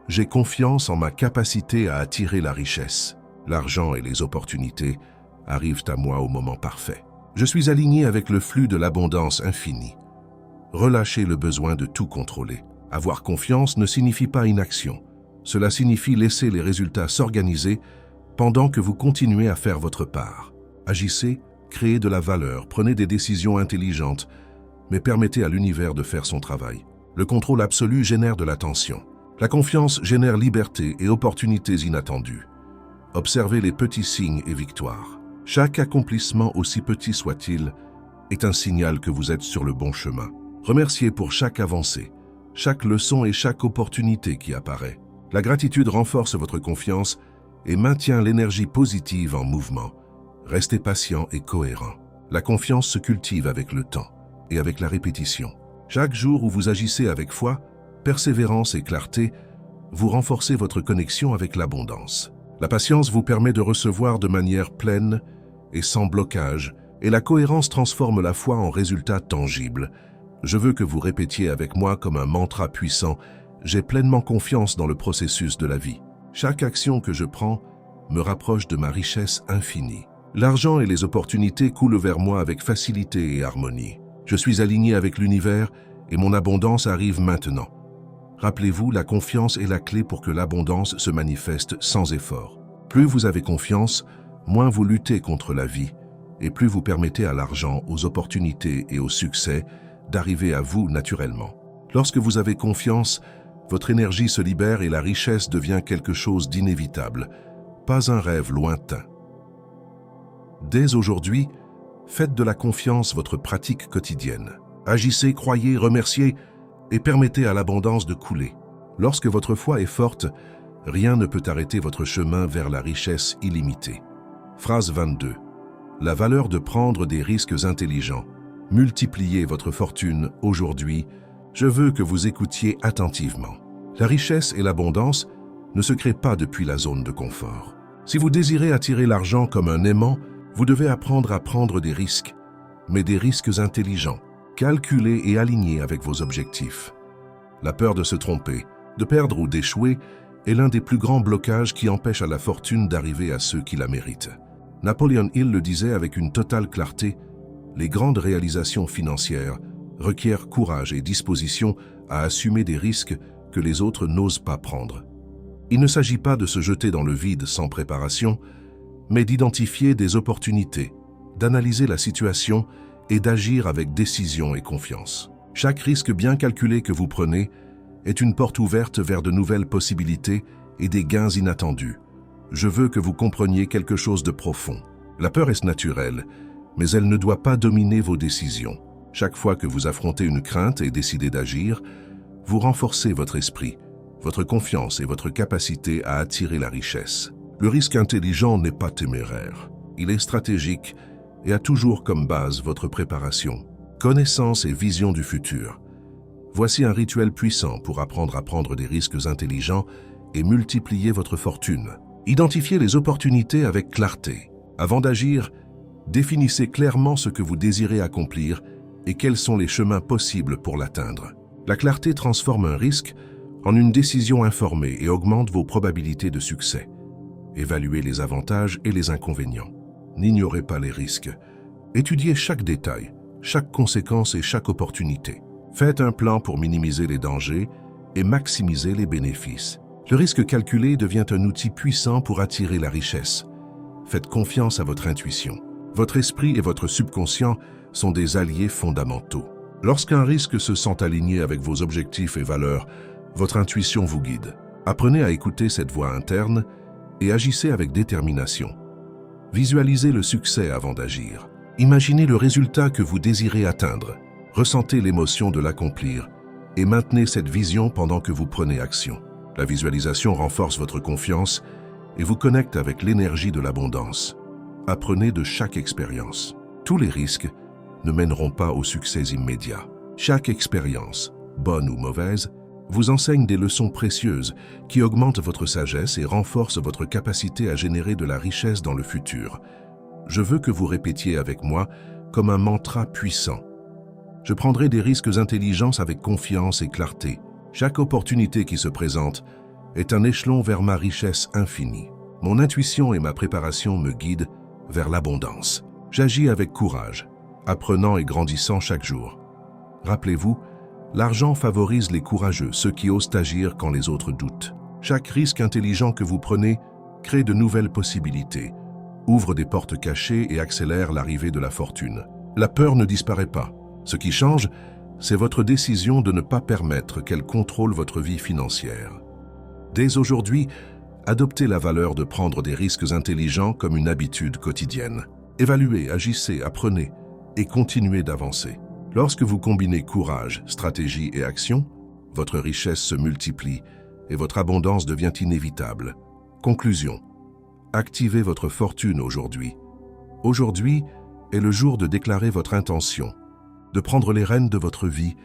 J'ai confiance en ma capacité à attirer la richesse. L'argent et les opportunités arrivent à moi au moment parfait. Je suis aligné avec le flux de l'abondance infinie. Relâchez le besoin de tout contrôler. Avoir confiance ne signifie pas inaction. Cela signifie laisser les résultats s'organiser pendant que vous continuez à faire votre part. Agissez, créez de la valeur, prenez des décisions intelligentes, mais permettez à l'univers de faire son travail. Le contrôle absolu génère de la tension. La confiance génère liberté et opportunités inattendues. Observez les petits signes et victoires. Chaque accomplissement, aussi petit soit-il, est un signal que vous êtes sur le bon chemin. Remerciez pour chaque avancée, chaque leçon et chaque opportunité qui apparaît. La gratitude renforce votre confiance et maintient l'énergie positive en mouvement. Restez patient et cohérent. La confiance se cultive avec le temps et avec la répétition. Chaque jour où vous agissez avec foi, persévérance et clarté, vous renforcez votre connexion avec l'abondance. La patience vous permet de recevoir de manière pleine et sans blocage, et la cohérence transforme la foi en résultats tangibles. Je veux que vous répétiez avec moi comme un mantra puissant « J'ai pleinement confiance dans le processus de la vie. Chaque action que je prends me rapproche de ma richesse infinie. L'argent et les opportunités coulent vers moi avec facilité et harmonie. Je suis aligné avec l'univers et mon abondance arrive maintenant. » Rappelez-vous, la confiance est la clé pour que l'abondance se manifeste sans effort. Plus vous avez confiance, moins vous luttez contre la vie, et plus vous permettez à l'argent, aux opportunités et au succès d'arriver à vous naturellement. Lorsque vous avez confiance, votre énergie se libère et la richesse devient quelque chose d'inévitable, pas un rêve lointain. Dès aujourd'hui, faites de la confiance votre pratique quotidienne. Agissez, croyez, remerciez et permettez à l'abondance de couler. Lorsque votre foi est forte, rien ne peut arrêter votre chemin vers la richesse illimitée. Phrase 22. La valeur de prendre des risques intelligents. multiplier votre fortune aujourd'hui, je veux que vous écoutiez attentivement. La richesse et l'abondance ne se créent pas depuis la zone de confort. Si vous désirez attirer l'argent comme un aimant, vous devez apprendre à prendre des risques, mais des risques intelligents, calculés et alignés avec vos objectifs. La peur de se tromper, de perdre ou d'échouer est l'un des plus grands blocages qui empêche à la fortune d'arriver à ceux qui la méritent. Napoleon Hill le disait avec une totale clarté, les grandes réalisations financières requièrent courage et disposition à assumer des risques que les autres n'osent pas prendre. Il ne s'agit pas de se jeter dans le vide sans préparation, mais d'identifier des opportunités, d'analyser la situation et d'agir avec décision et confiance. Chaque risque bien calculé que vous prenez est une porte ouverte vers de nouvelles possibilités et des gains inattendus. Je veux que vous compreniez quelque chose de profond. La peur est naturelle, mais elle ne doit pas dominer vos décisions. Chaque fois que vous affrontez une crainte et décidez d'agir, vous renforcez votre esprit, votre confiance et votre capacité à attirer la richesse. Le risque intelligent n'est pas téméraire. Il est stratégique et a toujours comme base votre préparation, connaissance et vision du futur. Voici un rituel puissant pour apprendre à prendre des risques intelligents et multiplier votre fortune. Identifiez les opportunités avec clarté. Avant d'agir, définissez clairement ce que vous désirez accomplir et quels sont les chemins possibles pour l'atteindre. La clarté transforme un risque en une décision informée et augmente vos probabilités de succès. Évaluez les avantages et les inconvénients. N'ignorez pas les risques. Étudiez chaque détail, chaque conséquence et chaque opportunité. Faites un plan pour minimiser les dangers et maximiser les bénéfices. Le risque calculé devient un outil puissant pour attirer la richesse. Faites confiance à votre intuition. Votre esprit et votre subconscient sont des alliés fondamentaux. Lorsqu'un risque se sent aligné avec vos objectifs et valeurs, votre intuition vous guide. Apprenez à écouter cette voix interne et agissez avec détermination. Visualisez le succès avant d'agir. Imaginez le résultat que vous désirez atteindre. Ressentez l'émotion de l'accomplir et maintenez cette vision pendant que vous prenez action. La visualisation renforce votre confiance et vous connecte avec l'énergie de l'abondance. Apprenez de chaque expérience. Tous les risques ne mèneront pas au succès immédiat. Chaque expérience, bonne ou mauvaise, vous enseigne des leçons précieuses qui augmentent votre sagesse et renforcent votre capacité à générer de la richesse dans le futur. Je veux que vous répétiez avec moi comme un mantra puissant. Je prendrai des risques intelligents avec confiance et clarté. Chaque opportunité qui se présente est un échelon vers ma richesse infinie. Mon intuition et ma préparation me guident vers l'abondance. J'agis avec courage, apprenant et grandissant chaque jour. Rappelez-vous, l'argent favorise les courageux, ceux qui osent agir quand les autres doutent. Chaque risque intelligent que vous prenez crée de nouvelles possibilités, ouvre des portes cachées et accélère l'arrivée de la fortune. La peur ne disparaît pas. Ce qui change, c'est votre décision de ne pas permettre qu'elle contrôle votre vie financière. Dès aujourd'hui, adoptez la valeur de prendre des risques intelligents comme une habitude quotidienne. Évaluez, agissez, apprenez et continuez d'avancer. Lorsque vous combinez courage, stratégie et action, votre richesse se multiplie et votre abondance devient inévitable. Conclusion. Activez votre fortune aujourd'hui. Aujourd'hui est le jour de déclarer votre intention, de prendre les rênes de votre vie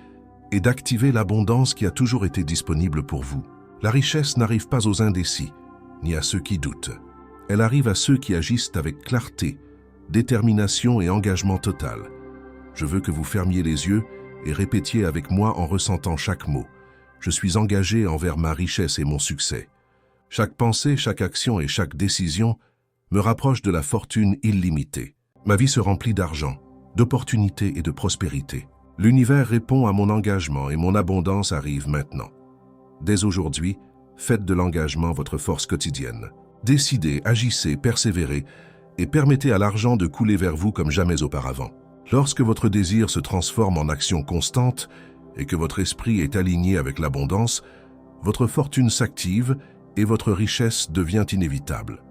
et d'activer l'abondance qui a toujours été disponible pour vous. La richesse n'arrive pas aux indécis, ni à ceux qui doutent. Elle arrive à ceux qui agissent avec clarté, détermination et engagement total. Je veux que vous fermiez les yeux et répétiez avec moi en ressentant chaque mot. Je suis engagé envers ma richesse et mon succès. Chaque pensée, chaque action et chaque décision me rapproche de la fortune illimitée. Ma vie se remplit d'argent, d'opportunités et de prospérité. L'univers répond à mon engagement et mon abondance arrive maintenant. Dès aujourd'hui, faites de l'engagement votre force quotidienne. Décidez, agissez, persévérez et permettez à l'argent de couler vers vous comme jamais auparavant. Lorsque votre désir se transforme en action constante et que votre esprit est aligné avec l'abondance, votre fortune s'active et votre richesse devient inévitable.